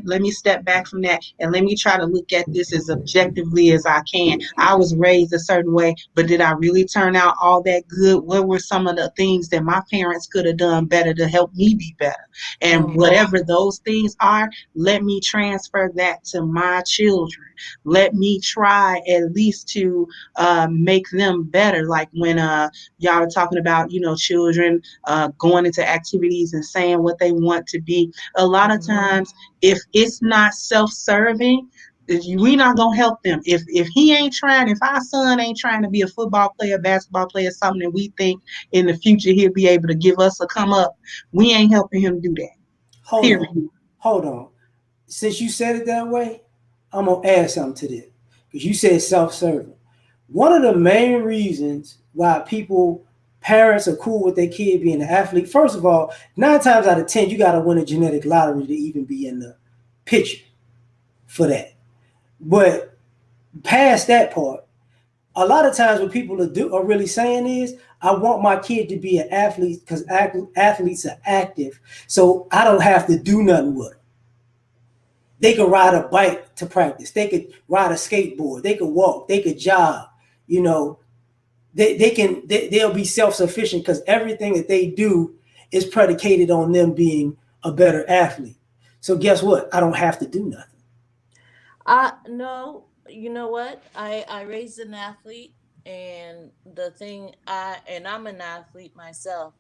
Let me step back from that and let me try to look at this as objectively as I can. I was raised a certain way, but did I really turn out all that good? What were some of the things that my parents could have done better to help me be better? And Oh whatever those things are, let me transfer that to my children. Let me try at least to make them better. Like when y'all are talking about, children going into activities and saying what they want to be. A lot of mhm. times, if it's not self-serving, we not gonna help them. If he ain't trying, if our son ain't trying to be a football player, basketball player, something that we think in the future he'll be able to give us a come up, we ain't helping him do that. Hold Period. on, hold on. Since you said it that way, I'm gonna add something to this because you said self-serving. One of the main reasons why parents are cool with their kid being an athlete. First of all, 9 times out of 10, you got to win a genetic lottery to even be in the picture for that. But past that part, a lot of times what people are really saying is, I want my kid to be an athlete because athletes are active, so I don't have to do nothing with them. They could ride a bike to practice. They could ride a skateboard. They could walk. They could jog. You know, they'll be self sufficient because everything that they do is predicated on them being a better athlete. So guess what? I don't have to do nothing. No, you know what? I raised an athlete, and the thing I and I'm an athlete myself.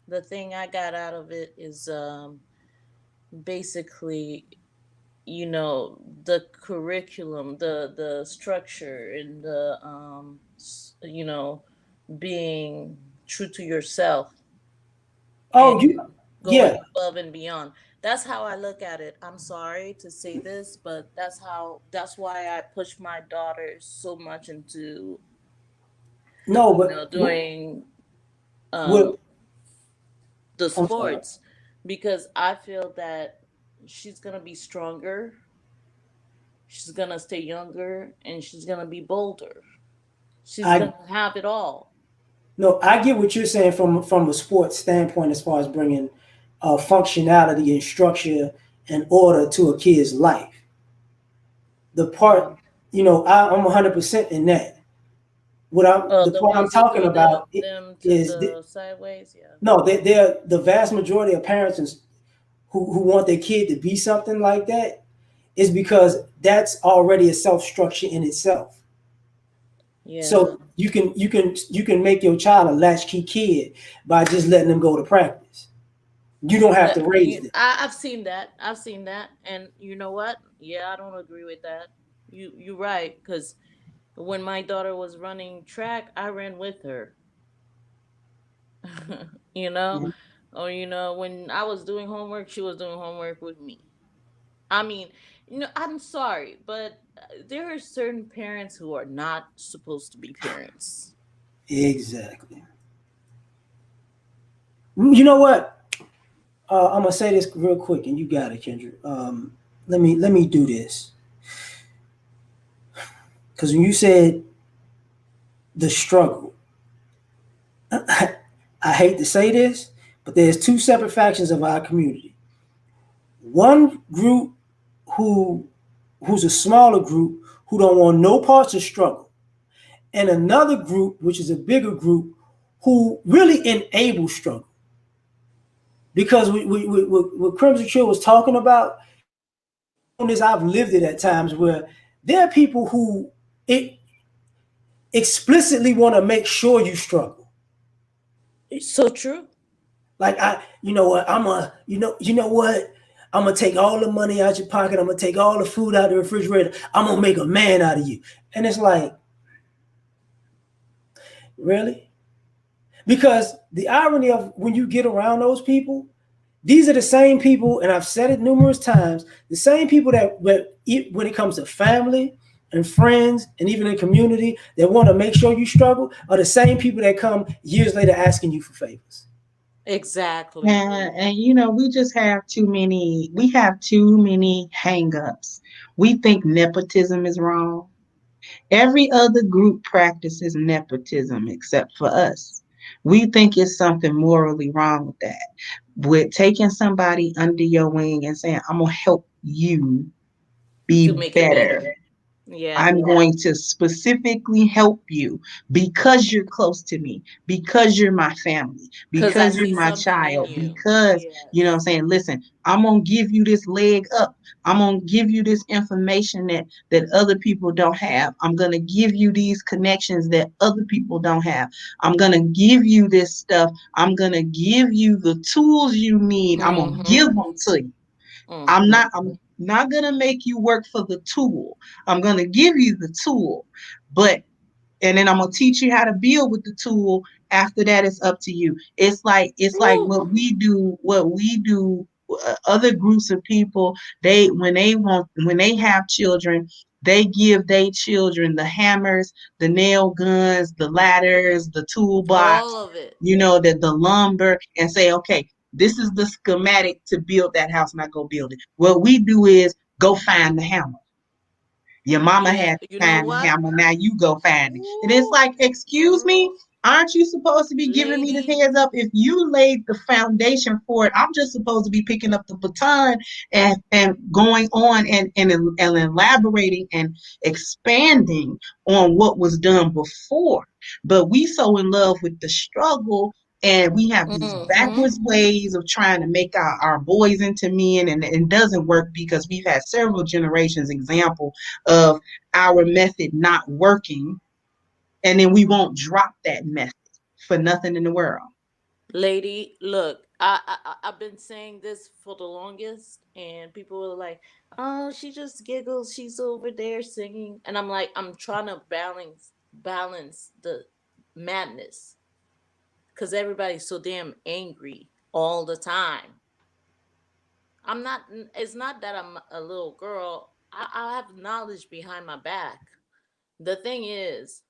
The thing I got out of it is basically, the curriculum, the structure, and being true to yourself, Oh, and you, going yeah, above and beyond. That's how I look at it. I'm sorry to say this, but that's why I push my daughter so much into no, but doing um what? the I'm sorry. sports, because I feel that she's going to be stronger, she's going to stay younger, and she's going to be bolder. She's going I to have it all. No, I get what you're saying from a sports standpoint as far as bringing functionality and structure and order to a kid's life. The part, Mm. I'm 100% in that. The The part I'm ones who talking threw about them to is the sideways, yeah. no, they're the vast majority of parents who want their kid to be something like that is because that's already a self structure in itself. Yeah. So you can make your child a latchkey kid by just letting them go to practice. You don't have to raise them. I've seen that. I've seen that, and you know what? Yeah, I don't agree with that. You're right, because when my daughter was running track, I ran with her. you know, or when I was doing homework, she was doing homework with me. I mean, I'm sorry, but there are certain parents who are not supposed to be parents. Exactly. You know what? I'm gonna say this real quick, and you got it, Kendra. Let me do this because when you said the struggle, I hate to say this, but there's two separate factions of our community. One group who who's a smaller group who don't want no parts of struggle, and another group which is a bigger group who really enable struggle. Because what Crimson Chill was talking about, I've known this, I've lived it at times where there are people who it explicitly want to make sure you struggle. It's so true. Like you know what, you know what, I'm gonna take all the money out your pocket. I'm gonna take all the food out of the refrigerator. I'm gonna make a man out of you. And it's like, really? Because the irony of when you get around those people, these are the same people, and I've said it numerous times, the same people that when it comes to family and friends and even in community that want to make sure you struggle are the same people that come years later asking you for favors. Exactly. And we just have too many hang-ups. We think nepotism is wrong. Every other group practices nepotism except for us. We think it's something morally wrong with that. With taking somebody under your wing and saying, I'm gonna help you To be make it better. better. Yeah. I'm going to specifically help you because you're close to me, because you're my family, Because I because see you're my something in child, you. because, you know what I'm Yes. saying, listen, I'm going to give you this leg up. I'm going to give you this information that other people don't have. I'm going to give you these connections that other people don't have. I'm going to give you this stuff. I'm going to give you the tools you need. I'm going to give Mm-hmm. them to you. I'm Mm-hmm. not I'm not gonna make you work for the tool. I'm gonna give you the tool, but and then I'm gonna teach you how to build with the tool. After that, it's up to you. It's like Woo. what we do. Other groups of people, when they have children, they give their children the hammers, the nail guns, the ladders, the toolbox, All of it. the lumber, and say, okay, this is the schematic to build that house, not go build it. What we do is go find the hammer. Your mama Yeah, had you to know find the what? hammer. Now you go find it. And it's Ooh, like, excuse me, girl, aren't you supposed to be giving me this lady. heads up? If you laid the foundation for it, I'm just supposed to be picking up the baton and going on and elaborating and expanding on what was done before. But we so in love with the struggle, and we have these Mm-hmm. backwards ways of trying to make our boys into men, and it doesn't work because we've had several generations example of our method not working, and then we won't drop that method for nothing in the world. Lady, look, I've been saying this for the longest, and people were like, "Oh, she just giggles. She's over there singing," and I'm like, I'm trying to balance the madness because everybody's so damn angry all the time. I'm not. It's not that I'm a little girl. I have knowledge behind my back. The thing is,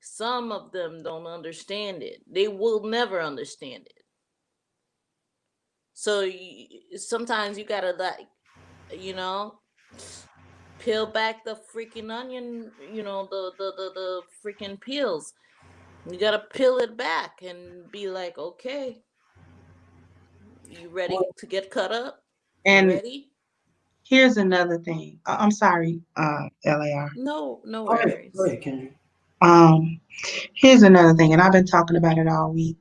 some of them don't understand it. They will never understand it. So sometimes you gotta like, you know, peel back the freaking onion. You know the freaking peels. You gotta peel it back and be like, okay, you ready Well, to get cut up? You And ready? here's another thing. I'm sorry, LAR. No, no go worries. ahead, Kendra. Um, Here's another thing, and I've been talking about it all week.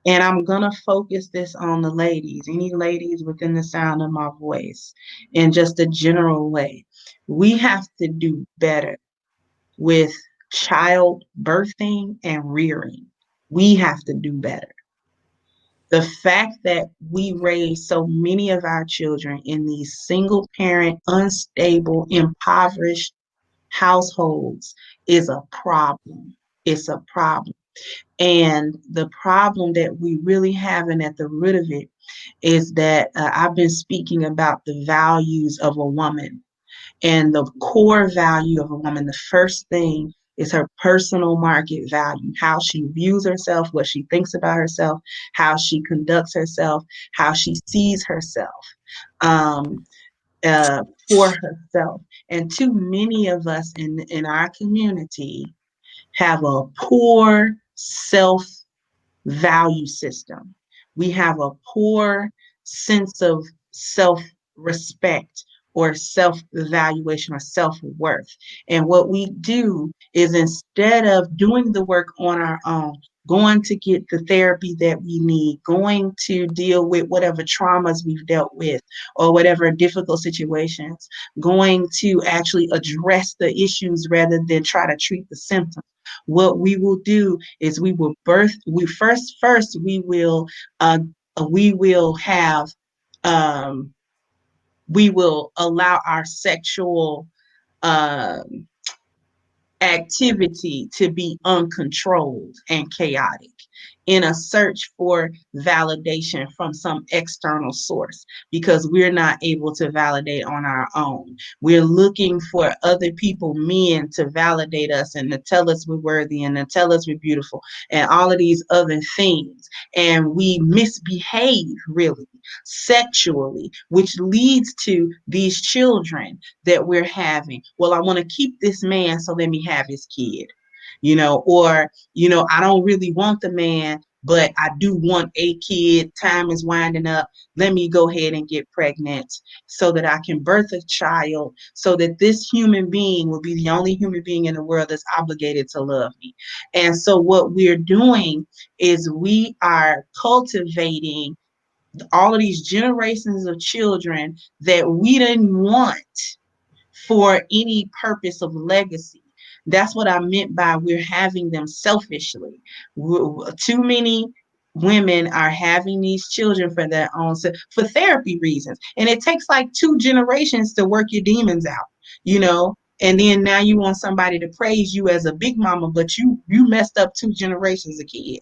And I'm gonna focus this on the ladies, any ladies within the sound of my voice, in just a general way. We have to do better with child birthing and rearing. We have to do better. The fact that we raise so many of our children in these single parent, unstable, impoverished households is a problem. It's a problem. And the problem that we really having at the root of it is that I've been speaking about the values of a woman, and the core value of a woman. The first thing is her personal market value, how she views herself, what she thinks about herself, how she conducts herself, how she sees herself. Um, uh, for herself. And too many of us in our community have a poor self value system. We have a poor sense of self respect or self evaluation or self worth. And what we do is, instead of doing the work on our own, going to get the therapy that we need, going to deal with whatever traumas we've dealt with or whatever difficult situations, going to actually address the issues rather than try to treat the symptoms. What we will do is uh we will have um we will allow our sexual um activity to be uncontrolled and chaotic in a search for validation from some external source, because we're not able to validate on our own. We're looking for other people, men, to validate us and to tell us we're worthy and to tell us we're beautiful and all of these other things. And we misbehave really sexually, which leads to these children that we're having. Well, I want to keep this man, so let me have his kid, or, I don't really want the man, but I do want a kid. Time is winding up. Let me go ahead and get pregnant so that I can birth a child, so that this human being will be the only human being in the world that's obligated to love me. And so what we're doing is we are cultivating all of these generations of children that we didn't want for any purpose of legacy. That's what I meant by we're having them selfishly. Too many women are having these children for their own, for therapy reasons. And it takes like 2 generations to work your demons out, you know? And then now you want somebody to praise you as a big mama, but you messed up 2 generations of kids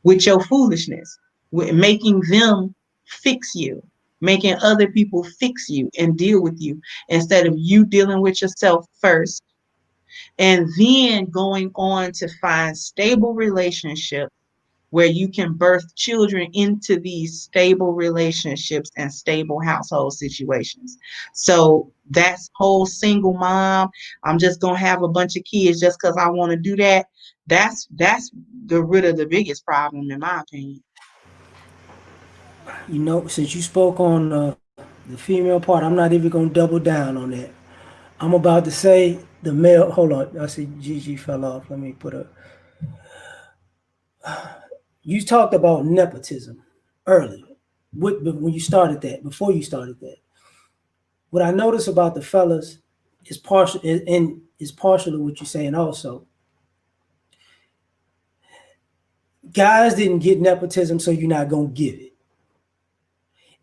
with your foolishness, with making them fix you, making other people fix you and deal with you instead of you dealing with yourself first, and then going on to find stable relationships where you can birth children into these stable relationships and stable household situations. So that's whole single mom, I'm just gonna have a bunch of kids just because I want to do that. That's the rid of the biggest problem in my opinion. You know, since you spoke on the female part, I'm not even gonna double down on that. I'm about to say the male. Hold on, I see Gigi fell off. Let me put a. You talked about nepotism earlier. When you started that, before you started that, what I notice about the fellas is partial, and is partial to what you're saying. Also, guys didn't get nepotism, so you're not gonna give it.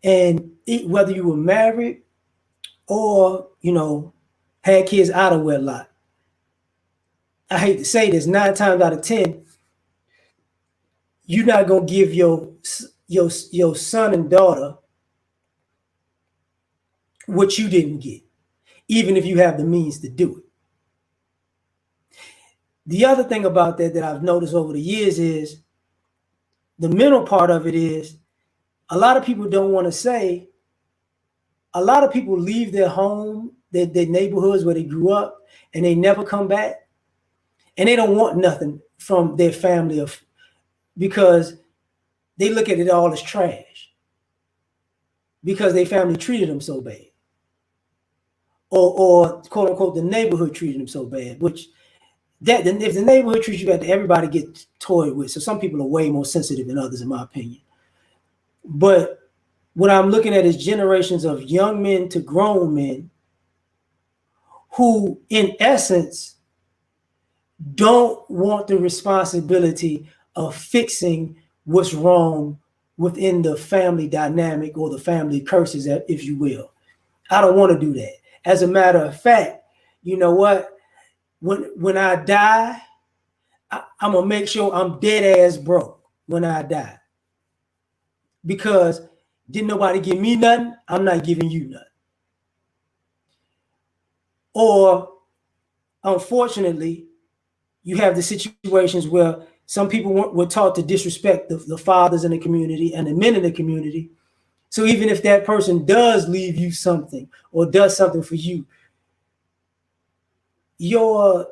And whether you were married or had kids out of wedlock, I hate to say this, 9 times out of 10, you're not gonna give your son and daughter what you didn't get, even if you have the means to do it. The other thing about that I've noticed over the years is the mental part of it is a lot of people don't want to say. A lot of people leave their home, their neighborhoods where they grew up, and they never come back, and they don't want nothing from their family because they look at it all as trash because their family treated them so bad, or quote unquote the neighborhood treated them so bad. Which that if the neighborhood treats you bad, everybody gets toyed with. So some people are way more sensitive than others, in my opinion. But what I'm looking at is generations of young men to grown men who, in essence, don't want the responsibility of fixing what's wrong within the family dynamic or the family curses, if you will. I don't want to do that. As a matter of fact, you know what? When I die, I'm gonna make sure I'm dead ass broke when I die. Because didn't nobody give me nothing, I'm not giving you nothing. Or unfortunately, you have the situations where some people were taught to disrespect the fathers in the community and the men in the community. So even if that person does leave you something or does something for you, your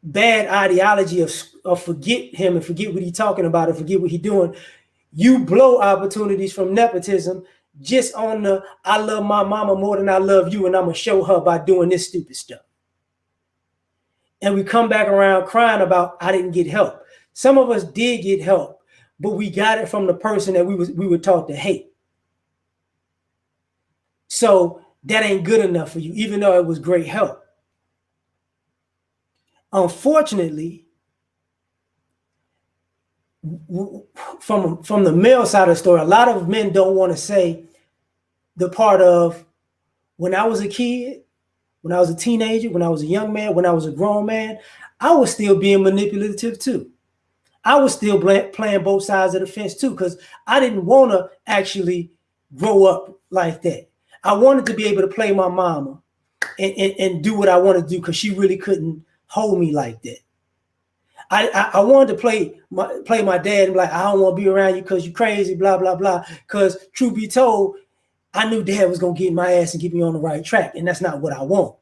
bad ideology of forget him and forget what he's talking about and forget what he's doing, you blow opportunities from nepotism just on the I love my mama more than I love you, and I'm gonna show her by doing this stupid stuff. And we come back around crying about I didn't get help. Some of us did get help, but we got it from the person that we were taught to hate. So that ain't good enough for you, even though it was great help. Unfortunately, from the male side of the story, a lot of men don't want to say the part of when I was a kid, when I was a teenager, when I was a young man, when I was a grown man, I was still being manipulative too. I was still playing both sides of the fence too, because I didn't want to actually grow up like that. I wanted to be able to play my mama and do what I want to do because she really couldn't hold me like that. I wanted to play my dad and be like, I don't want to be around you because you're crazy, blah, blah, blah. Because truth be told, I knew dad was going to get my ass and get me on the right track. And that's not what I want.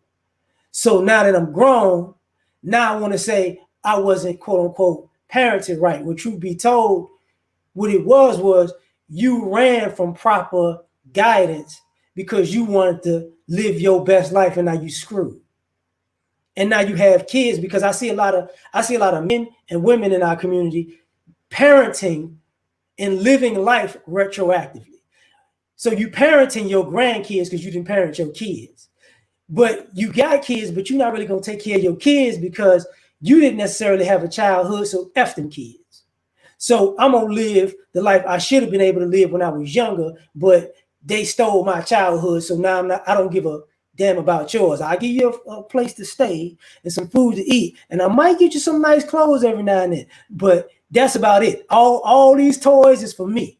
So now that I'm grown, now I want to say I wasn't, quote unquote, parented right. When truth be told, what it was you ran from proper guidance because you wanted to live your best life and now you screwed. And now you have kids because I see a lot of men and women in our community parenting and living life retroactively. So you parenting your grandkids because you didn't parent your kids. But you got kids, but you're not really going to take care of your kids because you didn't necessarily have a childhood, so F them kids. So I'm going to live the life I should have been able to live when I was younger, but they stole my childhood, so now I don't give a damn about yours. I'll give you a place to stay and some food to eat, and I might get you some nice clothes every now and then, but that's about it. All these toys is for me.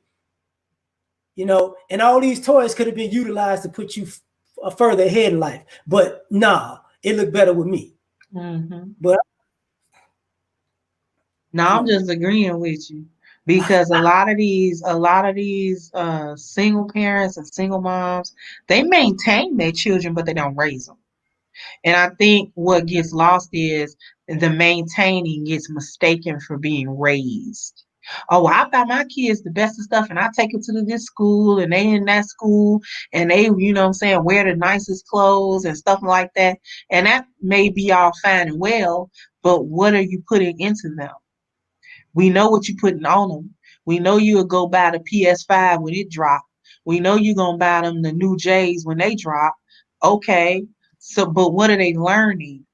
And all these toys could have been utilized to put you further ahead in life. But nah, it looked better with me. Mm-hmm. But no, I'm just agreeing with you. because a lot of these single parents and single moms, they maintain their children, but they don't raise them. And I think what gets lost is the maintaining gets mistaken for being raised. Oh, well, I thought my kids the best of stuff, and I take them to this school, and they in that school, and they, what I'm saying, wear the nicest clothes and stuff like that. And that may be all fine and well, but what are you putting into them? We know what you're putting on them. We know you'll go buy the PS5 when it drop. We know you're gonna buy them the new J's when they drop. Okay, so but what are they learning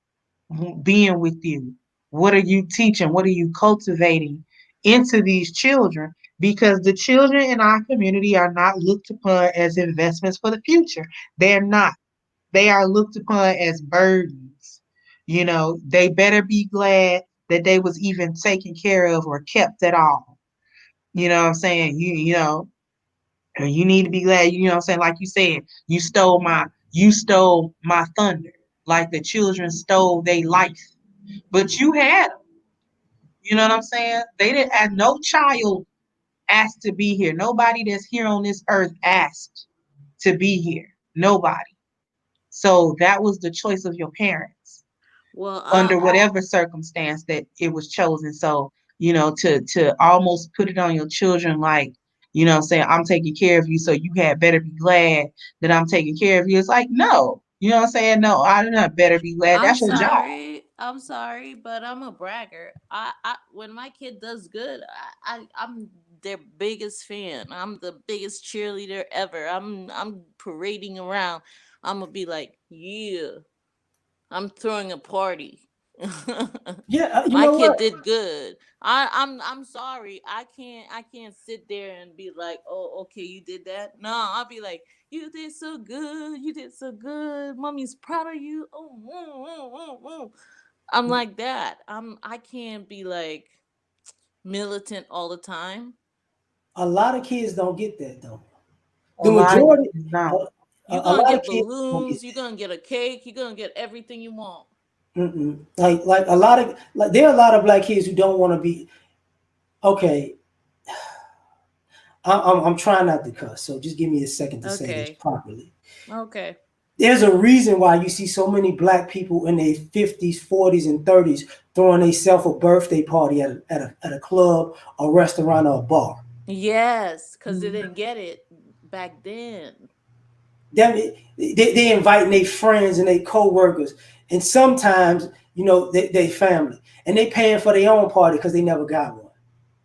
being with you? What are you teaching? What are you cultivating into these children? Because the children in our community are not looked upon as investments for the future. They're not. They are looked upon as burdens. They better be glad that they was even taken care of or kept at all. You know what I'm saying? You need to be glad, what I'm saying? Like you said, you stole my thunder. Like the children stole their life. But you had them. You know what I'm saying? They didn't have no child asked to be here. Nobody that's here on this earth asked to be here. Nobody. So that was the choice of your parents Well, under whatever circumstance that it was chosen. So, to almost put it on your children like, saying, I'm taking care of you, so you had better be glad that I'm taking care of you. It's like, no. You know what I'm saying? No, I not better be glad. I'm That's your job. sorry. I'm sorry, but I'm a bragger. I when my kid does good, I'm their biggest fan. I'm the biggest cheerleader ever. I'm parading around. I'm gonna be like, yeah, I'm throwing a party. Yeah, you My know what? kid did good. I'm sorry. I can't sit there and be like, oh, okay, you did that. No, I'll be like, you did so good. You did so good. Mommy's proud of you. Oh, I'm like that. I can't be like militant all the time. A lot of kids don't get that though. A The lot of majority, kids a, don't. You're a gonna lot of get kids don't get balloons. You're gonna get a cake. You're gonna get everything you want. that. Mm-mm. Like a lot of like there are a lot of black kids who don't want to be okay. I'm trying not to cuss, so just give me a second to say this Okay. properly. Okay. There's a reason why you see so many black people in their 50s, 40s, and 30s throwing themselves a birthday party at a club, a restaurant, or a bar. Yes, because they Mhm. didn't get it back then. Them, they inviting their friends and their co-workers, and sometimes they family, and they paying for their own party because they never got one.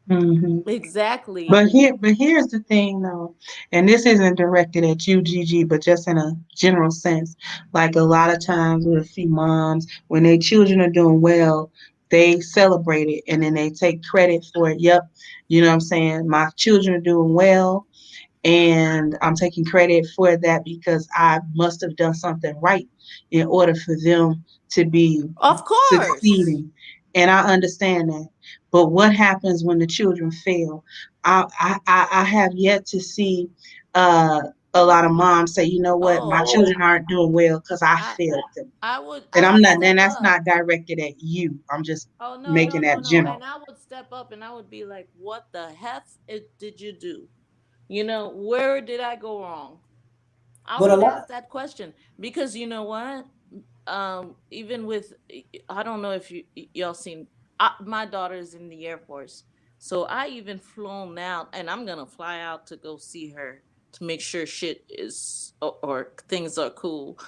Mhm. Exactly. But here's the thing though, and this isn't directed at you, Gigi, but just in a general sense. Like a lot of times we'll see moms when their children are doing well, they celebrate it and then they take credit for it. Yep, you know what I'm saying? My children are doing well, and I'm taking credit for that because I must have done something right in order for them to be Of course. succeeding. And I understand that. But what happens when the children fail? I have yet to see uh, a lot of moms say, you know what, my Oh, children aren't doing well because I I failed them. I would And I would step that's up. not directed at you. I'm just Oh, no, no, making no, that no. general. And I would step up and I would be like, "What the did you do? Where did I go wrong?" I But a would lot, ask that question because you know what? Even with I don't know if y'all seen my daughter's in the Air Force, so I even flown out, and I'm gonna fly out to go see her to make sure shit is or things are cool.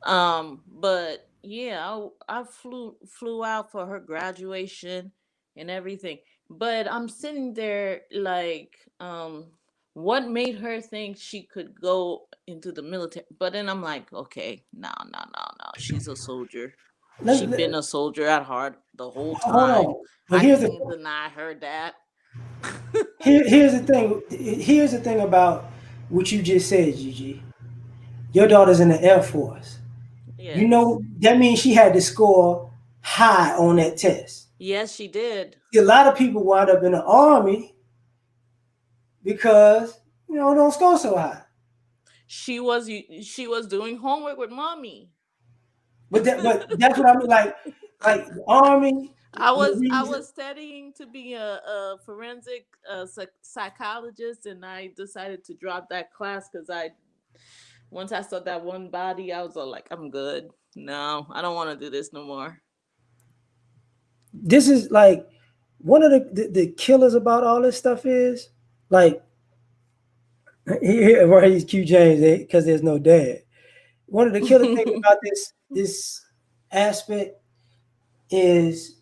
But yeah, I flew out for her graduation and everything. But I'm sitting there like, what made her think she could go into the military? But then I'm like, okay, no, no, no, no. She's a soldier. She been a soldier at heart the whole hold time. on. But I can't deny her that. here's the thing. Here's the thing about what you just said, Gigi. Your daughter's in the Air Force. Yes. That means she had to score high on that test. Yes, she did. A lot of people wind up in the army because don't score so high. She was doing homework with mommy. But that's what I mean. Like the army. I was studying to be a forensic psychologist, and I decided to drop that class because I once I saw that one body, I was all like, I'm good. No, I don't want to do this no more. This is like one of the killers about all this stuff is like here where he's Q James because there's no dad. One of the killer things about this aspect is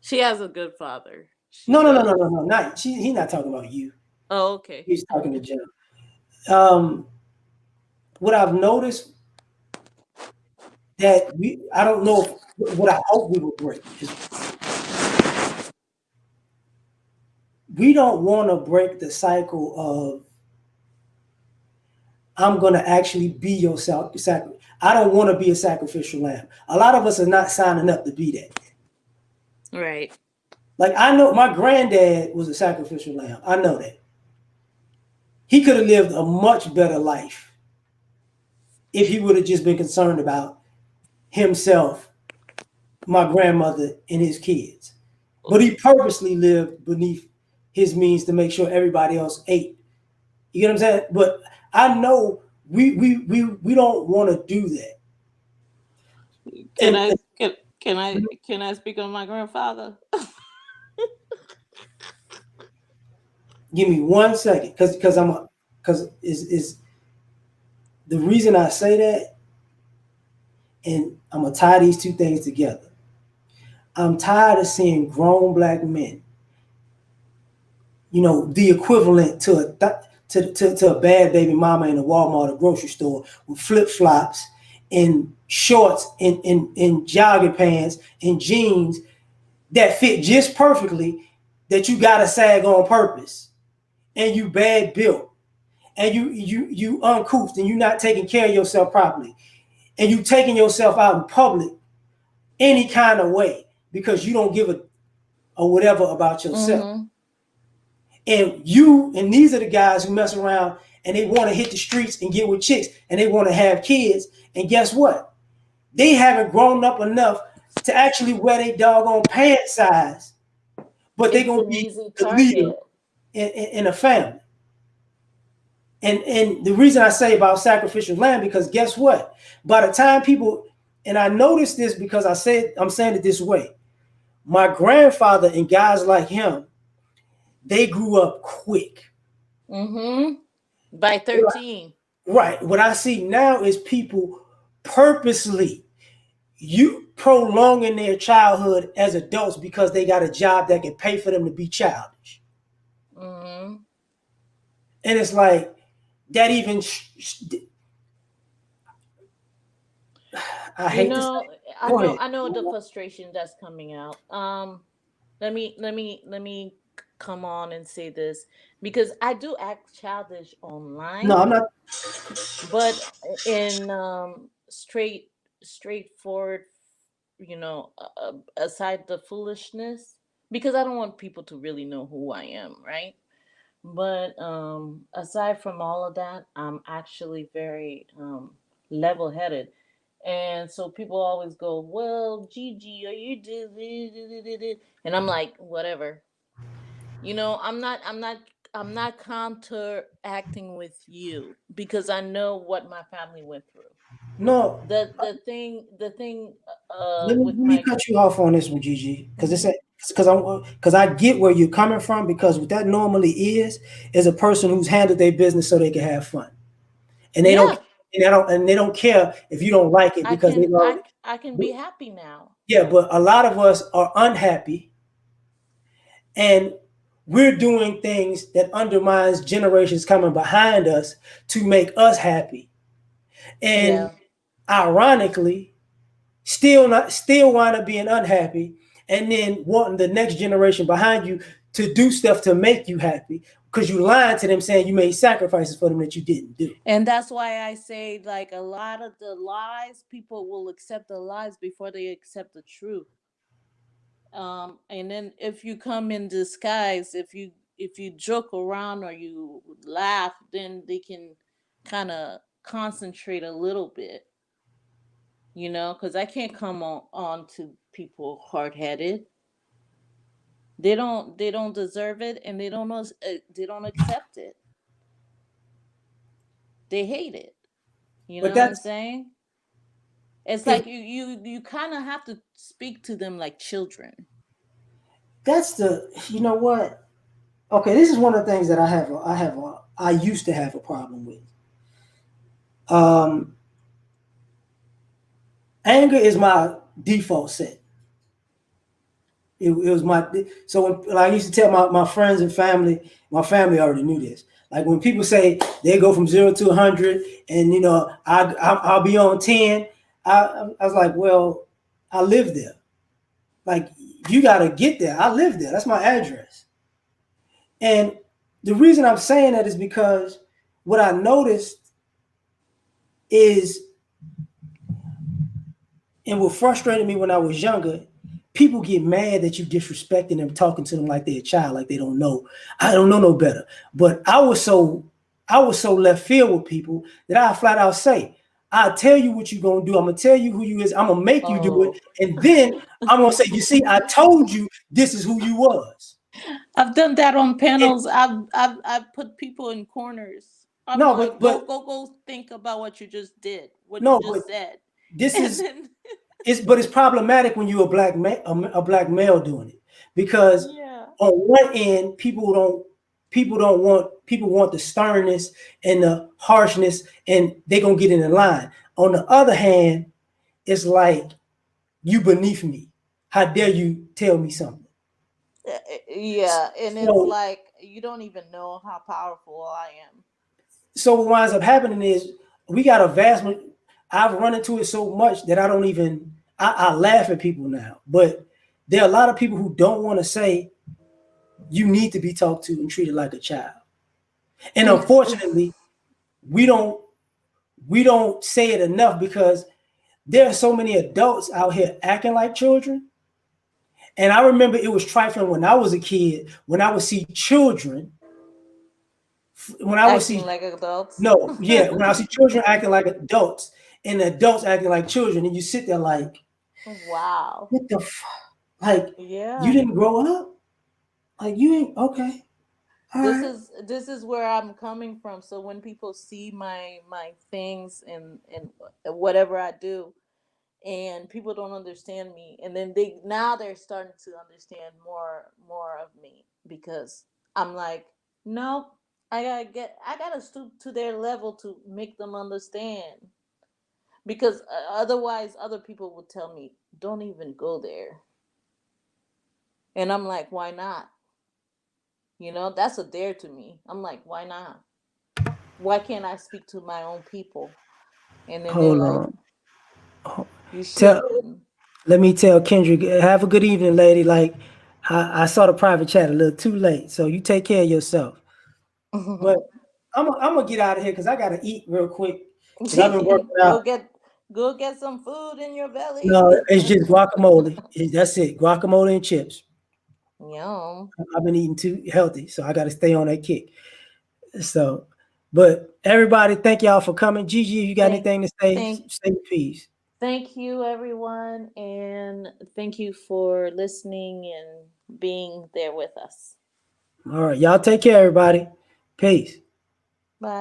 She has a good father. She no, no, no, no, does. no, no, not he's not talking about you. Oh, okay. He's talking to Jim. Um, what I've noticed that I don't know if what I hope we will break is we don't want to break the cycle of I'm going to actually be your I don't want to be a sacrificial lamb. A lot of us are not signing up to be that. Right. Like I know my granddad was a sacrificial lamb. I know that. He could have lived a much better life if he would have just been concerned about himself, my grandmother, and his kids. But he purposely lived beneath his means to make sure everybody else ate. You get what I'm saying? But I know we don't want to do that. Can And I can I speak on my grandfather? give me 1 second, because is the reason I say that, and I'm gonna tie these two things together. I'm tired of seeing grown black men, the equivalent to to a bad baby mama in a Walmart or grocery store with flip flops and shorts and jogging pants and jeans that fit just perfectly, that you gotta sag on purpose, and you bad built, and you uncouth, and you not taking care of yourself properly, and you taking yourself out in public any kind of way because you don't give a whatever about yourself. Mm-hmm. And these are the guys who mess around and they want to hit the streets and get with chicks and they want to have kids. And guess what? They haven't grown up enough to actually wear their doggone pant size, but they're It's gonna an be easy the leader target. in a family. And the reason I say about sacrificial lamb, because guess what? By the time people, and I noticed this because I'm saying it this way. My grandfather and guys like him, they grew up quick. Mm-hmm. By 13. Right. What I see now is people purposely you prolonging their childhood as adults because they got a job that can pay for them to be childish. Mm-hmm. And it's like that even I You hate to say know, it. Go ahead. I know the frustration that's coming out. Let me come on and say this because I do act childish No, online, I'm not. but in straightforward, aside the foolishness, because I don't want people to really know who I am, right? But aside from all of that, I'm actually very level headed. And so people always go, well, Gigi, are you do? And I'm like, whatever. I'm not counteracting with you because I know what my family went through. No, The thing let with me my cut you off on this one, Gigi, Mhm. because I get where you're coming from, because what that normally is a person who's handled their business so they can have fun, and Yeah, they don't care if you don't like it because they've already. I can be happy now. Yeah, but a lot of us are unhappy, and we're doing things that undermines generations coming behind us to make us happy, and Yeah. ironically still wind up being unhappy, and then wanting the next generation behind you to do stuff to make you happy because you lied to them saying you made sacrifices for them that you didn't do. And that's why I say, like, a lot of the lies, people will accept the lies before they accept the truth. And then if you come in disguise, if you joke around or you laugh, then they can kind of concentrate a little bit, because I can't come on to people hard headed. They don't deserve it, and they don't accept it. They hate it. You But know what I'm that's saying? It's if like you kind of have to speak to them like children. that's the you know what? Okay, this is one of the things that I used to have a problem with. Um, Anger is my default set. It was my so when like, I used to tell my friends and family, my family already knew this. Like when people say they go from 0 to 100, and I'll be on 10, I was like, well, I live there. Like you got to get there. I live there. That's my address. And the reason I'm saying that is because what I noticed is, and what frustrated me when I was younger, people get mad that you disrespecting them, talking to them like they're a child, like they don't know. I don't know no better. But I was so left field with people that I flat out say, I'll tell you what you're gonna do. I'm gonna tell you who you is. I'm gonna make you do it. Oh, And then I'm gonna say, you see, I told you this is who you was. I've done that on And panels. I've put people in corners. I'm no, like, go think about what you just did, what you no, but just said, this and is then it's problematic when you're a black male doing it, because yeah. on one end people want the sternness and the harshness, and they're gonna get in the line. On the other hand, it's like, you beneath me, how dare you tell me something? Yeah, and it's So like you don't even know how powerful I am. so what winds up happening is, we got a I've run into it so much that I don't even I laugh at people now. But there are a lot of people who don't want to say you need to be talked to and treated like a child. And unfortunately, we don't we don't say it enough, because there are so many adults out here acting like children. And I remember it was trifling when I was a kid, when I would see children, when I would Acting see like adults. no, yeah, when I see children acting like adults and adults acting like children, and you sit there like, Wow. what the like, you Yeah. didn't grow up, like you ain't okay, all This right. is this is where I'm coming from. So when people see my things and whatever I do, and people don't understand me, and then they're starting to understand more of me, because I'm like, no, I gotta stoop to their level to make them understand, because otherwise other people would tell me don't even go there, and I'm like, why not? That's a dare to me. I'm like, why not? Why can't I speak to my own people? And then they're Hold like, on. you Tell shouldn't. Let me tell Kendrick, have a good evening, lady. Like, I saw the private chat a little too late, so you take care of yourself. But I'm gonna get out of here because I gotta eat real quick, because I've been working out. Go get some food in your belly. No, it's just guacamole. That's it, guacamole and chips. Yum. I've been eating too healthy, so I got to stay on that kick. So, but everybody, thank y'all for coming. Gigi, you got Thank anything to say? thank Say your piece. thank you, everyone, and thank you for listening and being there with us. All right, y'all take care, everybody. Peace.